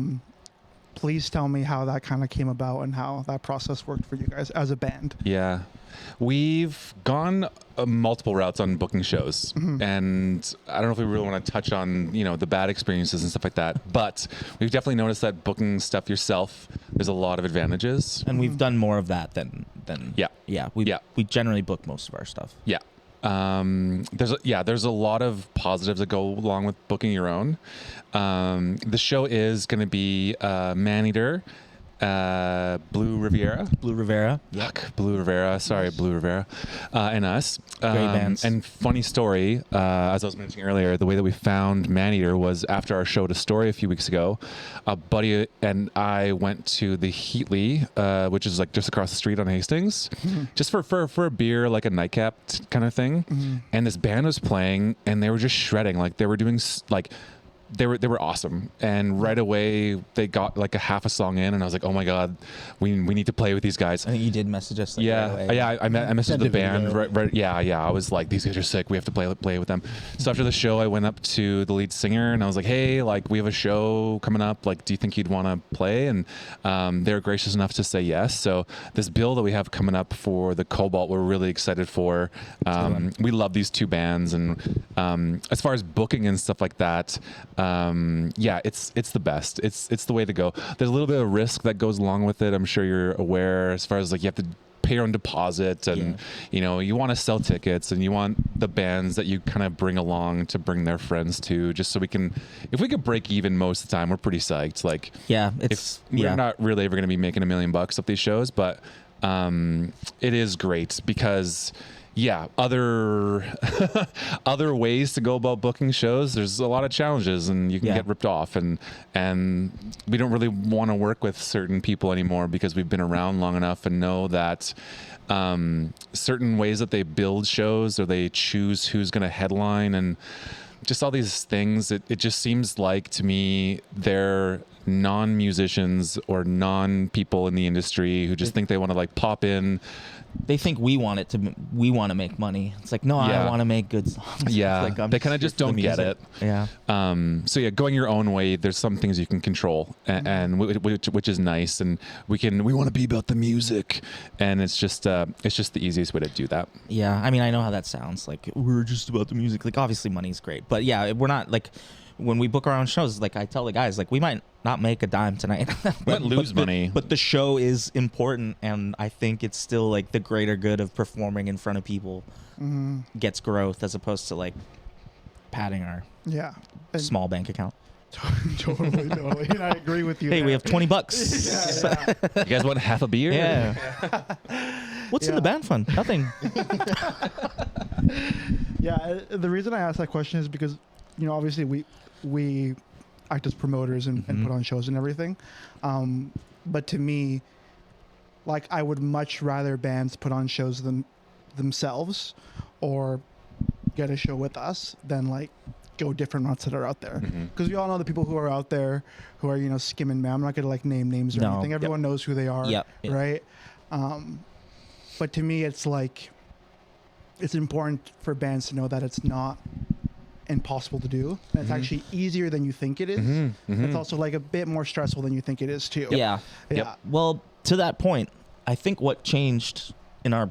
Please tell me how that kind of came about and how that process worked for you guys as a band. Yeah. We've gone multiple routes on booking shows, and I don't know if we really want to touch on, the bad experiences and stuff like that, but we've definitely noticed that booking stuff yourself, there's a lot of advantages. and we've done more of that than Yeah. we generally book most of our stuff. Yeah. there's a lot of positives that go along with booking your own. The show is going to be Maneater, Blue Riviera. Yep. Blue Rivera. Sorry, Blue Rivera, and us. Great bands. And funny story, as I was mentioning earlier, the way that we found Maneater was after our show at Astoria a few weeks ago. A buddy and I went to the Heatley, which is like just across the street on Hastings, just for a beer, like a nightcap kind of thing. And this band was playing, and they were just shredding. Like they were doing like. They were awesome, and right away they got like a half a song in, and I was like, oh my god, we need to play with these guys. I think you did message us. Like, Yeah, right away. yeah. I messaged Send the a video. band. Right. Yeah. I was like, these guys are sick. We have to play with them. So after the show, I went up to the lead singer and I was like, hey, like we have a show coming up. Like, do you think you'd want to play? And they were gracious enough to say yes. So this bill that we have coming up for the Cobalt, we're really excited for. We love these two bands, and as far as booking and stuff like that, yeah, it's the best. It's the way to go. There's a little bit of risk that goes along with it. I'm sure you're aware, as far as like you have to pay your own deposit, and you know, you want to sell tickets, and you want the bands that you kind of bring along to bring their friends to, just so we can, if we could break even most of the time, we're pretty psyched. Like, Yeah, we're not really ever going to be making $1 million off these shows, but it is great because other other ways to go about booking shows, there's a lot of challenges, and you can get ripped off, and we don't really want to work with certain people anymore because we've been around long enough and know that certain ways that they build shows, or they choose who's going to headline, and just all these things, it just seems like to me they're non-musicians or non-people in the industry who just think they want to like pop in. They think we want to make money. It's like, no, I want to make good songs. Yeah, Like, they kind of just don't get it. Yeah. So yeah, going your own way, there's some things you can control, and which is nice, and we want to be about the music, and it's just the easiest way to do that. Yeah, I mean, I know how that sounds. Like, we're just about the music. Like, obviously, money's great, but yeah, we're not like, when we book our own shows, like I tell the guys, like, we might not make a dime tonight, Might lose money, but the show is important, and I think it's still like the greater good of performing in front of people gets growth, as opposed to like padding our small bank account. Totally. And I agree with you. Hey, there. we have $20. You guys want half a beer? Yeah. What's in the band fund? Nothing. Yeah, the reason I asked that question is because, you know, obviously we act as promoters and put on shows and everything. But to me, like, I would much rather bands put on shows themselves or get a show with us than like go different routes that are out there. Because we all know the people who are out there who are, you know, skimming, man. I'm not going to like name names or anything. Everyone knows who they are. Right. But to me, it's like, it's important for bands to know that it's not impossible to do. And it's actually easier than you think it is. It's also like a bit more stressful than you think it is too. Yeah. Well, to that point, I think what changed in our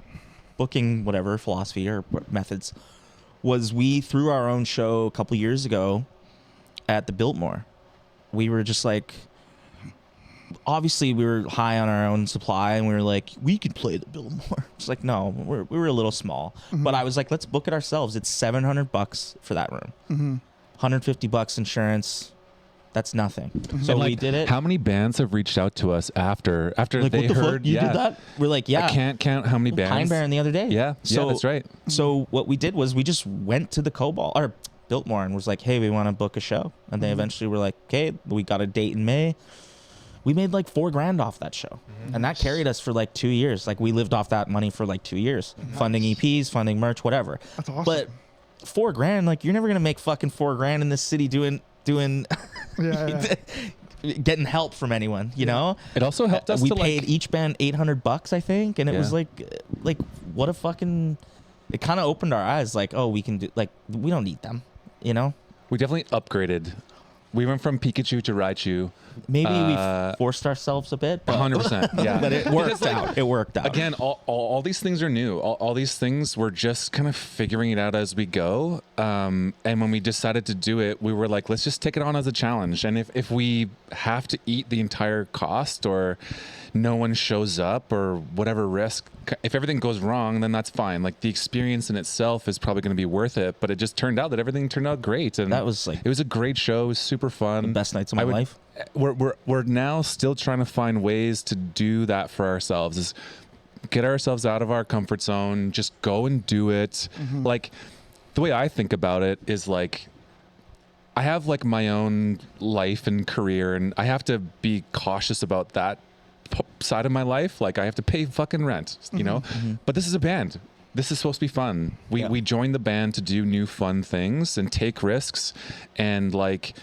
booking, whatever philosophy or methods, was we threw our own show a couple years ago at the Biltmore. We were just like, obviously we were high on our own supply, and we were like, we could play the Biltmore. It's like, no, we were a little small, but I was like, let's book it ourselves. It's $700 for that room, $150 insurance. That's nothing. So like, we did it. How many bands have reached out to us after like, they what the heard? Fuck? You did that? We're like, yeah. I can't count how many bands. Pine Barren the other day. Yeah, that's right. So what we did was we just went to the Cobalt or Biltmore and was like, hey, we want to book a show. And they eventually were like, okay, we got a date in May. We made like $4,000 off that show. And that carried us for like 2 years. Like, we lived off that money for like 2 years, funding EPs, funding merch, whatever. That's awesome. But $4,000, like, you're never going to make fucking $4,000 in this city doing getting help from anyone, you know? It also helped us we to paid like, each band $800, I think, and it was like what a fucking, it kind of opened our eyes, like, oh, we can do, like, we don't need them, you know? we definitely upgraded. We went from Pikachu to Raichu. Maybe we forced ourselves a bit, but 100%. Yeah. but it worked out. It worked out. Again, all these things are new. All these things, we're just kind of figuring it out as we go. And when we decided to do it, we were like, let's just take it on as a challenge. And if we have to eat the entire cost, or no one shows up, or whatever risk, if everything goes wrong, then that's fine. Like, the experience in itself is probably going to be worth it. But it just turned out that everything turned out great. And that was like, it was a great show. It was super fun. the best nights of my life. We're now still trying to find ways to do that for ourselves, is get ourselves out of our comfort zone, just go and do it. Like, the way I think about it is like, I have like my own life and career, and I have to be cautious about that side of my life. Like, I have to pay fucking rent, you know, but this is a band. This is supposed to be fun. We joined the band to do new fun things and take risks, and like,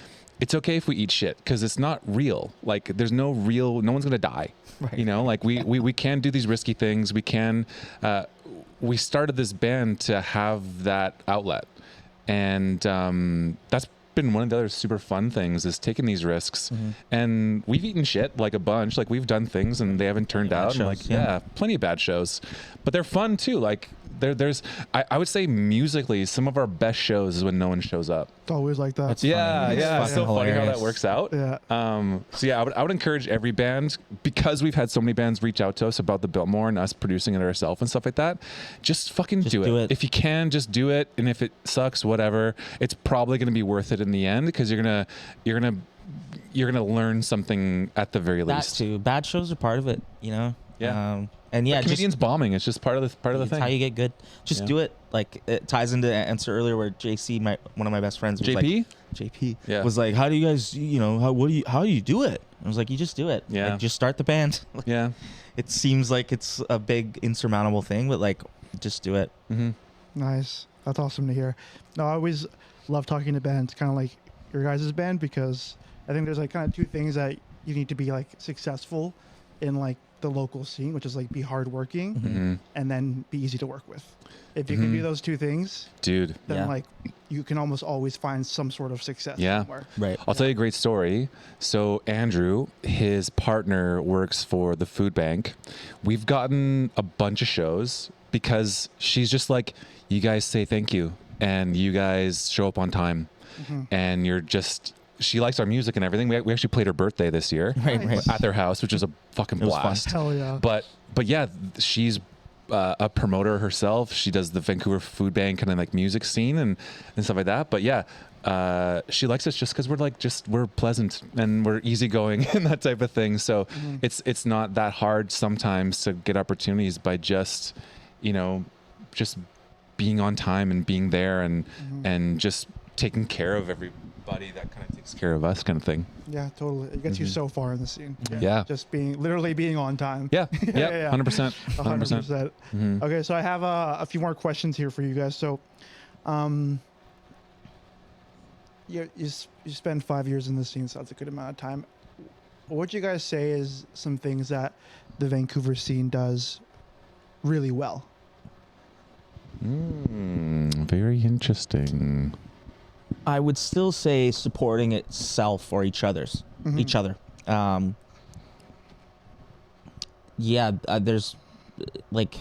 it's okay if we eat shit, because it's not real. Like, there's no one's gonna die. Right. You know, like we can do these risky things. We can. We started this band to have that outlet, and that's been one of the other super fun things, is taking these risks. And we've eaten shit like a bunch. Like, we've done things and they haven't turned out. Shows, and like, plenty of bad shows, but they're fun too. Like, there's I would say musically, some of our best shows is when no one shows up. It's always like that. That's Yeah, funny. yeah. It's so funny how hilarious. that works out. Yeah. So yeah, I would encourage every band, because we've had so many bands reach out to us about the Biltmore and us producing it ourselves and stuff like that. Just fucking do it. If you can, just do it. And if it sucks, whatever, it's probably going to be worth it in the end, because you're gonna learn something at the very That least. too. Bad shows are part of it, you know. Yeah. And yeah, Comedians bombing. It's just part of the it's thing. how you get good. Just do it. Like, it ties into answer earlier where JC, one of my best friends, was JP? like, JP Yeah. was like, how do you guys, how do you do it? I was like, you just do it. Yeah. Like, just start the band. Yeah. It seems like it's a big insurmountable thing, but like, just do it. Nice. That's awesome to hear. No, I always love talking to bands, kind of like your guys' band, because I think there's like kind of two things that you need to be like successful in, like the local scene, which is like be hardworking and then be easy to work with. If you can do those two things, Dude. then like you can almost always find some sort of success somewhere. Right. I'll tell you a great story. So Andrew, his partner, works for the food bank. We've gotten a bunch of shows because she's just like, you guys say thank you and you guys show up on time, and you're just. She likes our music and everything. We actually played her birthday this year at their house, which was a fucking blast. Hell yeah. But yeah, she's a promoter herself. She does the Vancouver food bank kind of like music scene and stuff like that. But yeah, she likes us just because we're pleasant and we're easygoing and that type of thing. So it's not that hard sometimes to get opportunities by just being on time and being there and just taking care of everybody that kind of takes care of us, kind of thing. Yeah, totally. It gets you so far in the scene. Yeah. Just literally being on time. Yeah. Yeah. 100%. 100%. Okay, so I have a few more questions here for you guys. So, you spend 5 years in the scene, so that's a good amount of time. What would you guys say is some things that the Vancouver scene does really well? Very interesting. I would still say supporting itself or each other. There's like,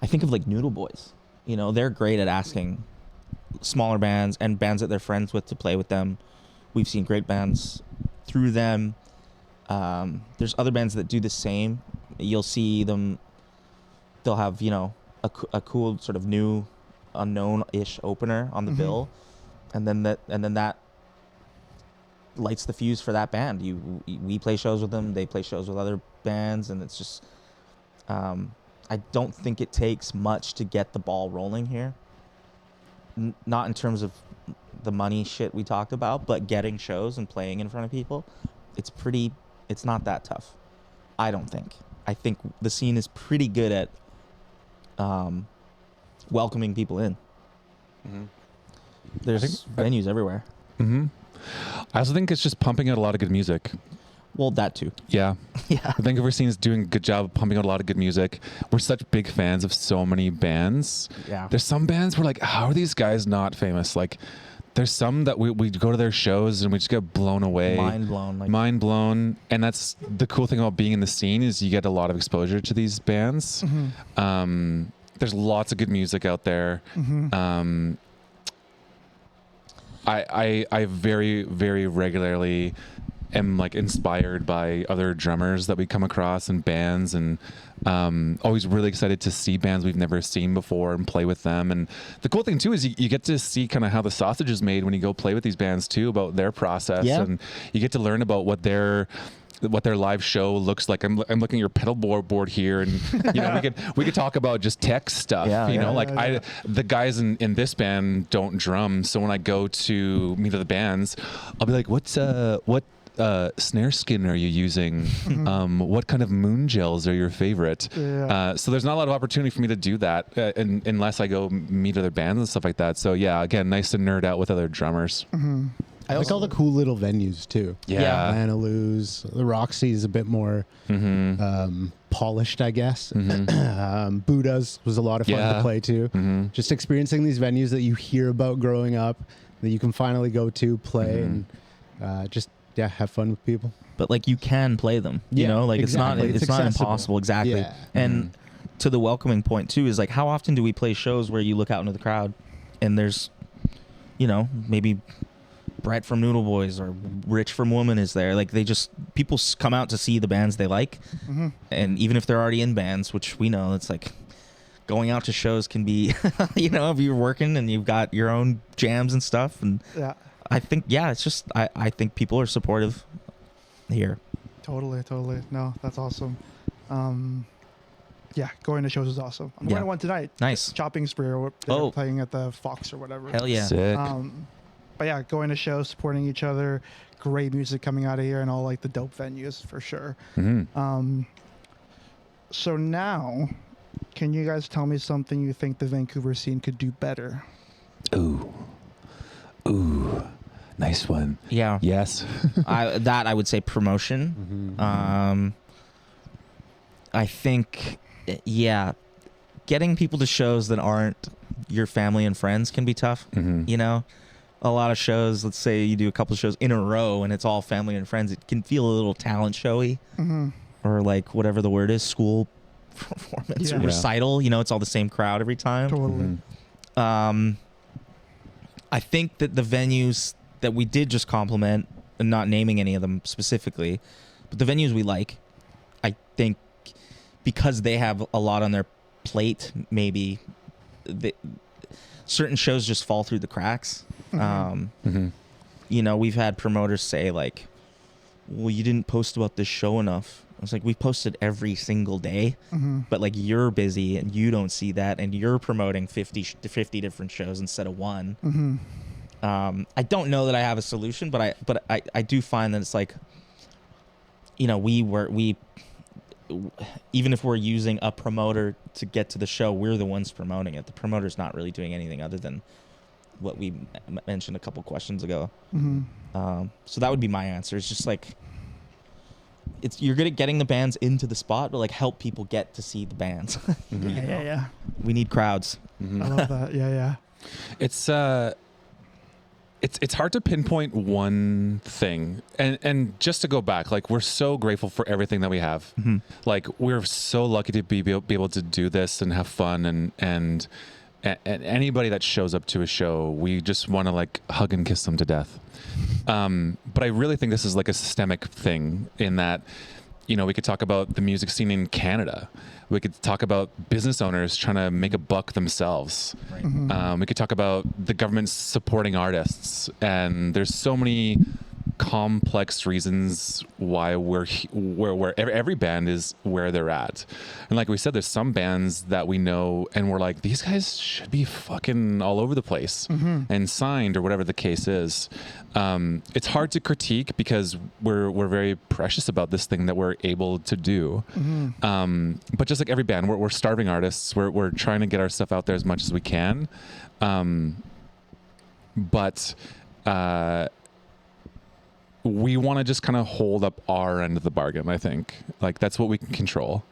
I think of like Noodle Boys. You know, they're great at asking smaller bands and bands that they're friends with to play with them. We've seen great bands through them. There's other bands that do the same. You'll see them. They'll have a cool sort of new, unknown-ish opener on the bill. And then that lights the fuse for that band. We play shows with them. They play shows with other bands, and it's just. I don't think it takes much to get the ball rolling here. Not in terms of the money shit we talked about, but getting shows and playing in front of people. It's not that tough. I don't think. I think the scene is pretty good at welcoming people in. There's venues everywhere. I also think it's just pumping out a lot of good music. Well, that too. Yeah. Yeah. The Vancouver scene is doing a good job of pumping out a lot of good music. We're such big fans of so many bands. Yeah. There's some bands we're like, how are these guys not famous? Like, there's some that we go to their shows and we just get blown away. Mind blown. Like, Mind blown. And that's the cool thing about being in the scene is you get a lot of exposure to these bands. There's lots of good music out there. I very, very regularly am like inspired by other drummers that we come across and bands, and always really excited to see bands we've never seen before and play with them. And the cool thing too is you get to see kind of how the sausage is made when you go play with these bands too, about their process, and you get to learn about what their live show looks like. I'm looking at your pedal board here, and you know we could talk about just tech stuff. The guys in this band don't drum, so when I go to meet other bands, I'll be like, what snare skin are you using? What kind of moon gels are your favorite? So there's not a lot of opportunity for me to do that unless I go meet other bands and stuff like that. So yeah, again, nice to nerd out with other drummers. I like all the cool little venues too. Yeah. Lanaloo's, the Roxy is a bit more polished, I guess. Buddha's was a lot of fun to play to. Just experiencing these venues that you hear about growing up, that you can finally go to, play, and just have fun with people. But like you can play them, you know, like exactly. it's not impossible. Exactly. Yeah. And to the welcoming point too is like, how often do we play shows where you look out into the crowd and there's, you know, maybe Brett from Noodle Boys or Rich from Woman is there. Like people come out to see the bands they like. And even if they're already in bands, which we know, it's like going out to shows can be, you know, if you're working and you've got your own jams and stuff. And I think, it's just, I think people are supportive here. Totally. No, that's awesome. Going to shows is awesome. I'm going to one tonight. Nice. Chopping Spree, or they're playing at the Fox or whatever. Hell yeah. Sick. But yeah, going to shows, supporting each other, great music coming out of here, and all like the dope venues for sure. So now, can you guys tell me something you think the Vancouver scene could do better? Ooh, nice one. Yeah. Yes. I would say promotion. I think, getting people to shows that aren't your family and friends can be tough. You know, a lot of shows, let's say you do a couple of shows in a row and it's all family and friends, it can feel a little talent showy, or like whatever the word is, school performance or recital. You know, it's all the same crowd every time. Totally. I think that the venues that we did just compliment, and not naming any of them specifically, but the venues we like, I think because they have a lot on their plate, maybe certain shows just fall through the cracks. You know, we've had promoters say like, well, you didn't post about this show enough. I was like, we posted every single day, but like you're busy and you don't see that, and you're promoting 50 different shows instead of one. I don't know that I have a solution, but I do find that it's like, you know, we even if we're using a promoter to get to the show, we're the ones promoting it. The promoter's not really doing anything other than what we mentioned a couple questions ago. So that would be my answer. It's just like, you're good at getting the bands into the spot, but like help people get to see the bands. Yeah. We need crowds. I love that. Yeah. It's hard to pinpoint one thing, and just to go back, like we're so grateful for everything that we have. Like we're so lucky to be able to do this and have fun, and anybody that shows up to a show, we just want to like hug and kiss them to death. But I really think this is like a systemic thing in that, you know, we could talk about the music scene in Canada. We could talk about business owners trying to make a buck themselves. Right. We could talk about the government supporting artists. And there's so many complex reasons why where every band is where they're at. And like we said, there's some bands that we know and we're like, these guys should be fucking all over the place and signed or whatever the case is. It's hard to critique because we're very precious about this thing that we're able to do. But just like every band, we're starving artists. We're trying to get our stuff out there as much as we can. But we want to just kind of hold up our end of the bargain. I think like that's what we can control.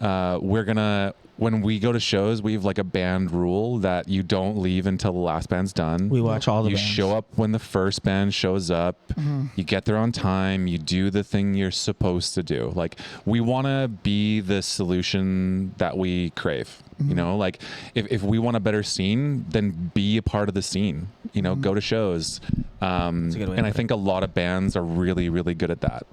We're gonna when we go to shows, we have like a band rule that you don't leave until the last band's done. We watch all the You bands. show up when the first band shows up. Mm-hmm. You get there on time. You do the thing you're supposed to do. Like, we want to be the solution that we crave. You know, like if we want a better scene, then be a part of the scene. You know, go to shows. That's a good way And to I put think a lot of bands are really, really good at that.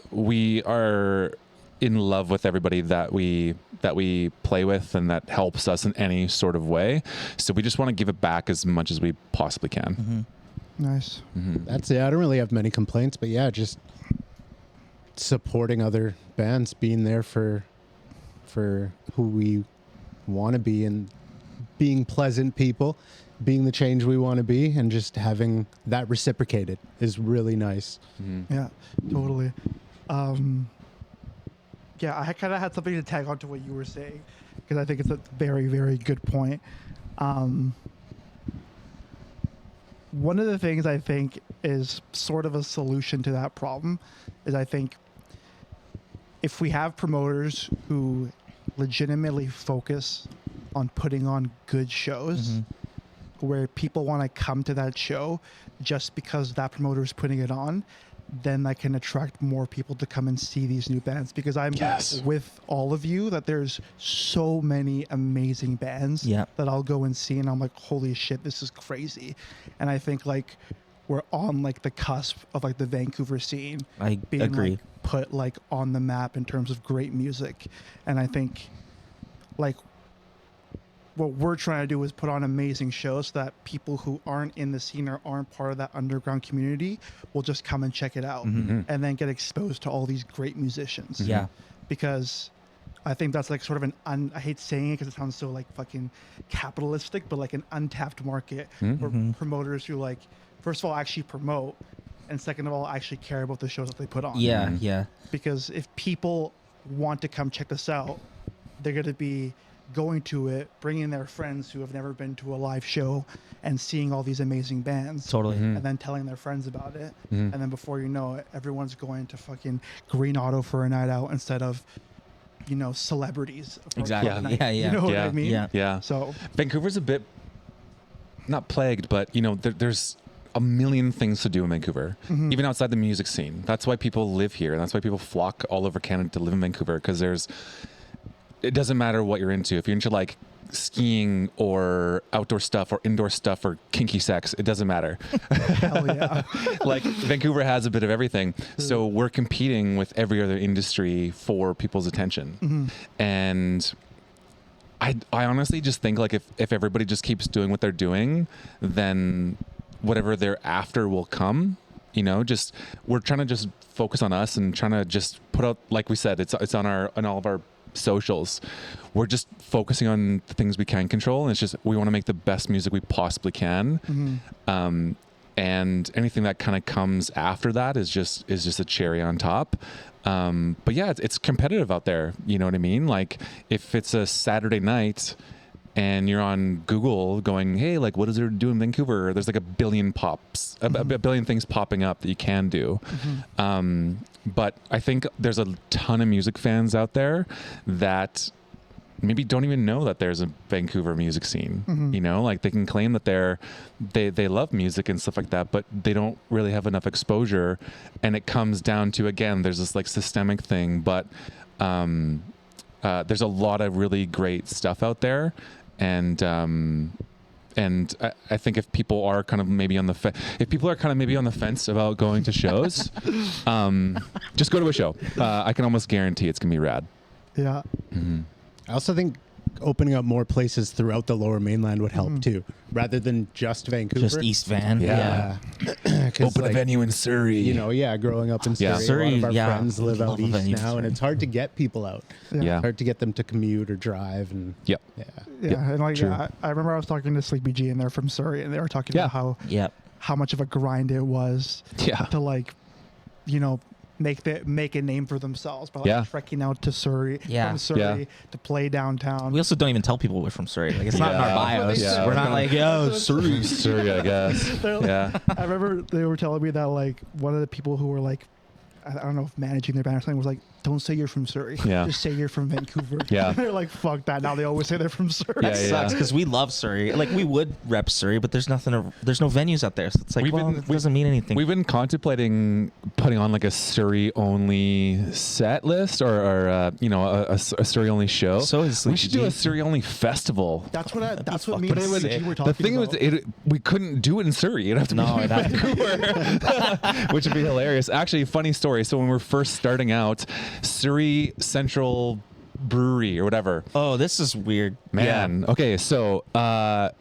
We are in love with everybody that we play with and that helps us in any sort of way. So we just want to give it back as much as we possibly can. Nice. That's it. I don't really have many complaints, but yeah, just supporting other bands, being there for who we want to be, and being pleasant people, being the change we want to be, and just having that reciprocated is really nice. Yeah, totally. Yeah, I kind of had something to tag on to what you were saying, because I think it's a very, very good point. One of the things I think is sort of a solution to that problem is, I think if we have promoters who legitimately focus on putting on good shows, where people want to come to that show just because that promoter is putting it on, then that can attract more people to come and see these new bands. Because I'm with all of you that there's so many amazing bands that I'll go and see, and I'm like, holy shit, this is crazy. And I think like we're on like the cusp of like the Vancouver scene being agree. like put like on the map in terms of great music. And I think like what we're trying to do is put on amazing shows so that people who aren't in the scene or aren't part of that underground community will just come and check it out and then get exposed to all these great musicians. Yeah. Because I think that's like sort of I hate saying it because it sounds so like fucking capitalistic, but like an untapped market where promoters who like, first of all, actually promote, and second of all, actually care about the shows that they put on. Yeah. Because if people want to come check this out, they're going to be going to it, bringing their friends who have never been to a live show and seeing all these amazing bands. Totally. And then telling their friends about it. And then before you know it, everyone's going to fucking Green Auto for a night out instead of, you know, celebrities. for a Exactly. club night. Yeah. You know what I mean? Yeah. So Vancouver's a bit not plagued, but you know, there's a million things to do in Vancouver, even outside the music scene. That's why people live here, and that's why people flock all over Canada to live in Vancouver, because it doesn't matter what you're into. If you're into like skiing or outdoor stuff or indoor stuff or kinky sex, it doesn't matter. hell yeah. Like Vancouver has a bit of everything. So we're competing with every other industry for people's attention. And I honestly just think like if everybody just keeps doing what they're doing, then whatever they're after will come. You know, just we're trying to just focus on us and trying to just put out, like we said, it's on all of our socials. We're just focusing on the things we can control, and it's just we want to make the best music we possibly can. And anything that kind of comes after that is just a cherry on top. But yeah, it's competitive out there. You know what I mean? Like if it's a Saturday night and you're on Google going, hey, like what is there to do in Vancouver? There's like a billion things popping up that you can do. But I think there's a ton of music fans out there that maybe don't even know that there's a Vancouver music scene. You know, like they can claim that they love music and stuff like that, but they don't really have enough exposure. And it comes down to, again, there's this like systemic thing, but there's a lot of really great stuff out there. And I think if people are kind of maybe on the fence about going to shows, just go to a show. I can almost guarantee it's gonna be rad. Yeah. I also think opening up more places throughout the Lower Mainland would help too, rather than just Vancouver. Just East Van. Yeah. Open a venue in Surrey. You know, growing up in Surrey, Surrey, a lot of our yeah. friends live out Love a east venue in now, and Surrey. it's hard to get people out. Yeah. Hard to get them to commute or drive, and Yep. Yeah. And like, true. I remember I was talking to Sleepy G, and they're from Surrey, and they were talking about how much of a grind it was to like, you know, make a name for themselves by like trekking out to Surrey from Surrey to play downtown. We also don't even tell people we're from Surrey. Like it's not in our bios. Yeah. We're not like, yo, Surrey. Surrey, I guess. Yeah. I remember they were telling me that like one of the people who were like, I don't know if managing their band or something was like, don't say you're from Surrey. Yeah. Just say you're from Vancouver. Yeah. They're like, fuck that. Now they always say they're from Surrey. Yeah, That yeah. sucks because we love Surrey. Like we would rep Surrey, but there's nothing. There's no venues out there, so it's like, it doesn't mean anything. We've been contemplating putting on like a Surrey only set list or a Surrey only show. So is we should do Sleepy a G. Surrey only festival. That's what me fucking and sick. G were The talking thing was, about. we couldn't do it in Surrey. It'd have to No, be it'd have to Vancouver, which would be hilarious. Actually, funny story. So when we were first starting out, Surrey Central Brewery or whatever. Oh, this is weird. Man. Okay, so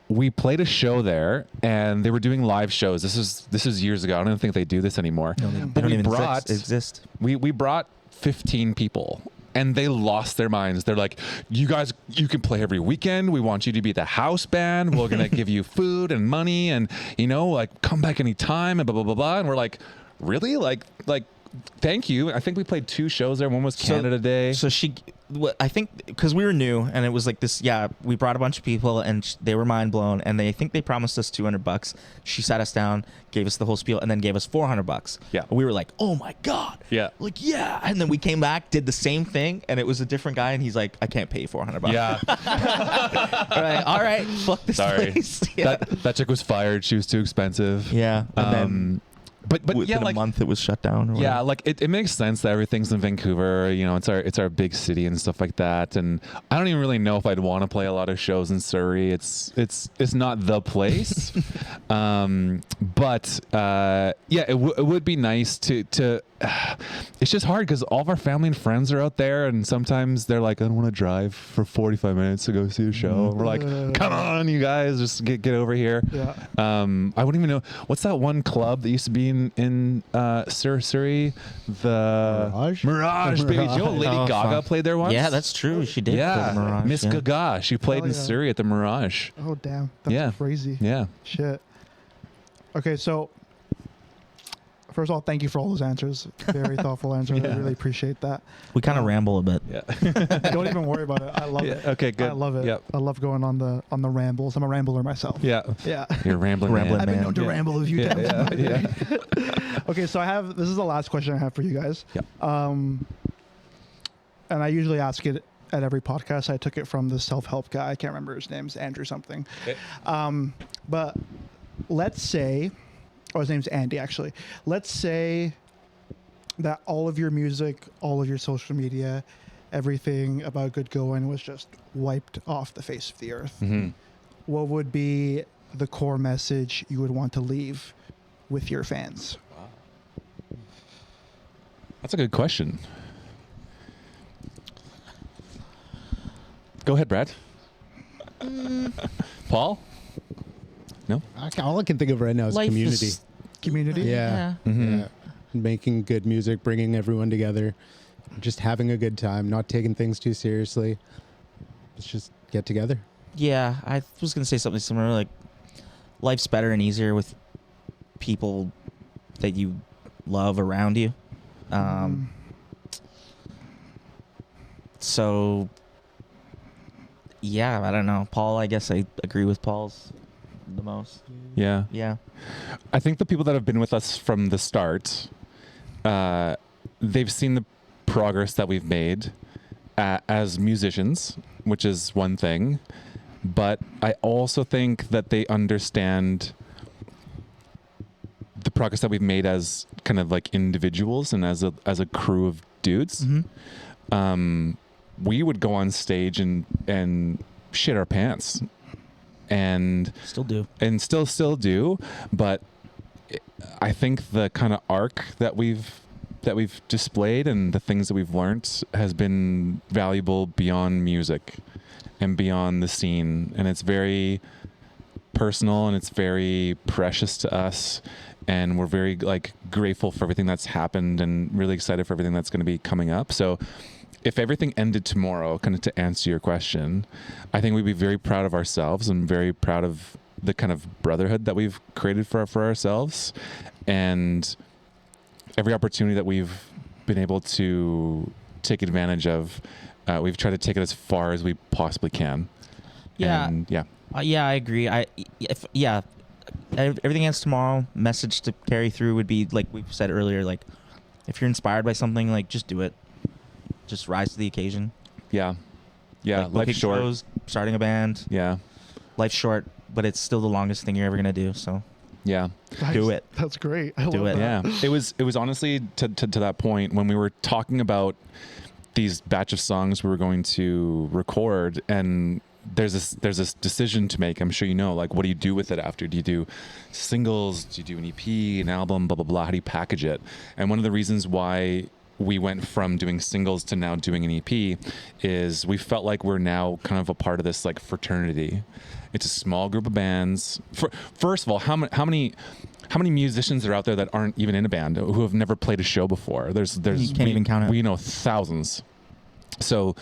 we played a show there, and they were doing live shows. This is years ago. I don't think they do this anymore. Yeah. They But don't we even brought exist. we brought 15 people. And they lost their minds. They're like, you guys, you can play every weekend. We want you to be the house band. We're going to give you food and money and, like come back anytime and blah, blah, blah, blah. And we're like, really? Like, thank you. I think we played 2 shows there. One was Canada Day. So I think because we were new and it was like this. Yeah, we brought a bunch of people and they were mind blown. And I think they promised us $200. She sat us down, gave us the whole spiel, and then gave us $400. Yeah. And we were like, oh my god. Yeah. Like yeah. And then we came back, did the same thing, and it was a different guy, and he's like, I can't pay you $400. Yeah. All right. Fuck this Sorry. place. Yeah. That chick was fired. She was too expensive. Yeah. And then But within yeah, like a month it was shut down. Or yeah, whatever. like it makes sense that everything's in Vancouver. It's our big city and stuff like that. And I don't even really know if I'd want to play a lot of shows in Surrey. It's not the place. But it would be nice to. It's just hard because all of our family and friends are out there, and sometimes they're like, I don't want to drive for 45 minutes to go see a show. And we're like, come on, you guys, just get over here. Yeah. I wouldn't even know what's that one club that used to be in Surrey, the Mirage, baby. Mirage. You know, Lady Oh, Gaga fuck. played there once. Yeah, that's true. She did. play Yeah, the Mirage, Miss yeah. Gaga. She played Hell in yeah. Surrey at the Mirage. Oh damn. That's Yeah. crazy. Yeah. Shit. Okay, so first of all, thank you for all those answers. Very thoughtful answers. Yeah. I really appreciate that. We kind of ramble a bit. Yeah. Don't even worry about it. I love Yeah, it. okay, good. I love it. Yep. I love going on the rambles. I'm a rambler myself. Yeah. Yeah. You're rambling. Rambling man. I've been man. known to Yeah. ramble a few Yeah, times. yeah, yeah. Okay, so this is the last question I have for you guys. Yep. And I usually ask it at every podcast. I took it from the self-help guy. I can't remember his name. It's Andrew something. Okay. But let's say, his name's Andy actually. Let's say that all of your music, all of your social media, everything about Good Goin was just wiped off the face of the earth. Mhm. What would be the core message you would want to leave with your fans? That's a good question. Go ahead, Brad. Paul? No? All I can think of right now is Life community. is- Community? Yeah. Mhm. Yeah. Making good music, bringing everyone together, just having a good time, not taking things too seriously. Let's just get together. Yeah, I was gonna say something similar. Like, life's better and easier with people that you love around you. So, yeah, I don't know, Paul. I guess I agree with Paul's the most. Yeah. Yeah. I think the people that have been with us from the start, they've seen the progress that we've made as musicians, which is one thing. But I also think that they understand the progress that we've made as kind of like individuals and as a crew of dudes. Mm-hmm. We would go on stage and shit our pants and Still do. still do, but I think the kind of arc that we've displayed and the things that we've learned has been valuable beyond music and beyond the scene, and it's very personal and it's very precious to us, and we're very like grateful for everything that's happened and really excited for everything that's going to be coming up. So if everything ended tomorrow, kind of to answer your question, I think we'd be very proud of ourselves and very proud of the kind of brotherhood that we've created for ourselves, and every opportunity that we've been able to take advantage of, we've tried to take it as far as we possibly can. Yeah. And yeah. Yeah, I agree. Everything ends tomorrow. Message to carry through would be like we said earlier. Like, if you're inspired by something, like just do it. just rise to the occasion. Yeah. Like, Life's booking short. shows, starting a band. Yeah. Life's short, but it's still the longest thing you're ever gonna do. So Yeah. do it. That's great. I Do love it. that. Yeah. It was honestly to that point when we were talking about these batch of songs we were going to record, and there's this decision to make. I'm sure you know, like, what do you do with it after? Do you do singles? Do you do an EP, an album, blah, blah, blah? How do you package it? And one of the reasons why we went from doing singles to now doing an EP is we felt like we're now kind of a part of this like fraternity. It's a small group of bands. First of all, how many musicians are out there that aren't even in a band, who have never played a show before? There's You can't even count it. We know thousands. So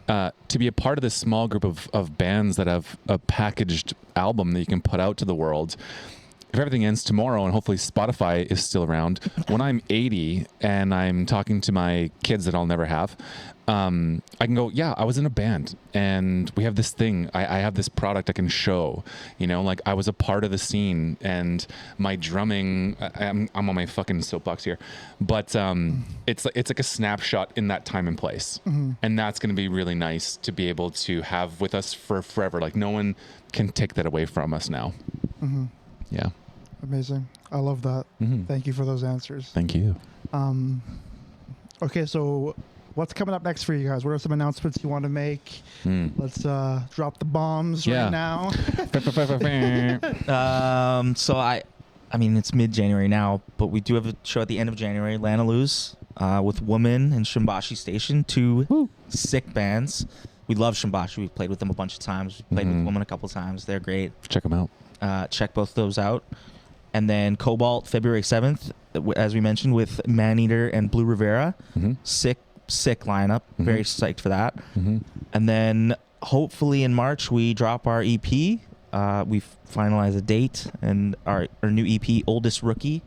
to be a part of this small group of bands that have a packaged album that you can put out to the world, if everything ends tomorrow and hopefully Spotify is still around, when I'm 80 and I'm talking to my kids that I'll never have, I can go, yeah, I was in a band and we have this thing. I have this product I can show, you know, like I was a part of the scene, and my drumming, I'm on my fucking soapbox here, but it's like a snapshot in that time and place. And that's going to be really nice to be able to have with us for forever. Like no one can take that away from us now. Yeah. Amazing. I love that. Thank you for those answers. Thank you. Okay, so what's coming up next for you guys? What are some announcements you want to make? Let's drop the bombs Yeah. right now. So I mean, it's mid-January now, but we do have a show at the end of January, Lana Luz, with Woman and Shimbashi Station, two sick bands. We love Shimbashi. We've played with them a bunch of times. We've played with Woman a couple times. They're great. Check them out. Check both those out. And then Cobalt, February 7th, as we mentioned, with Maneater and Blue Rivera. Sick lineup. Very psyched for that. And then hopefully in March we drop our EP. We've finalized a date, and our new EP, Oldest Rookie.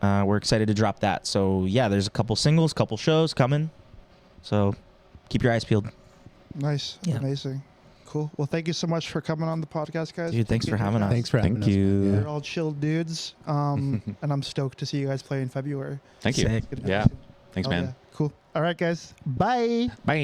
We're excited to drop that. So yeah, there's a couple singles, couple shows coming. So keep your eyes peeled. Nice. Yeah. Amazing. Cool. Well, thank you so much for coming on the podcast, guys. Dude, thanks for having us. Thanks for having Thank us. you. You're all chill dudes. And I'm stoked to see you guys play in February. Thank you. Sick. It's gonna be Yeah. awesome. Thanks, Hell man. yeah. Cool. All right, guys. Bye. Bye.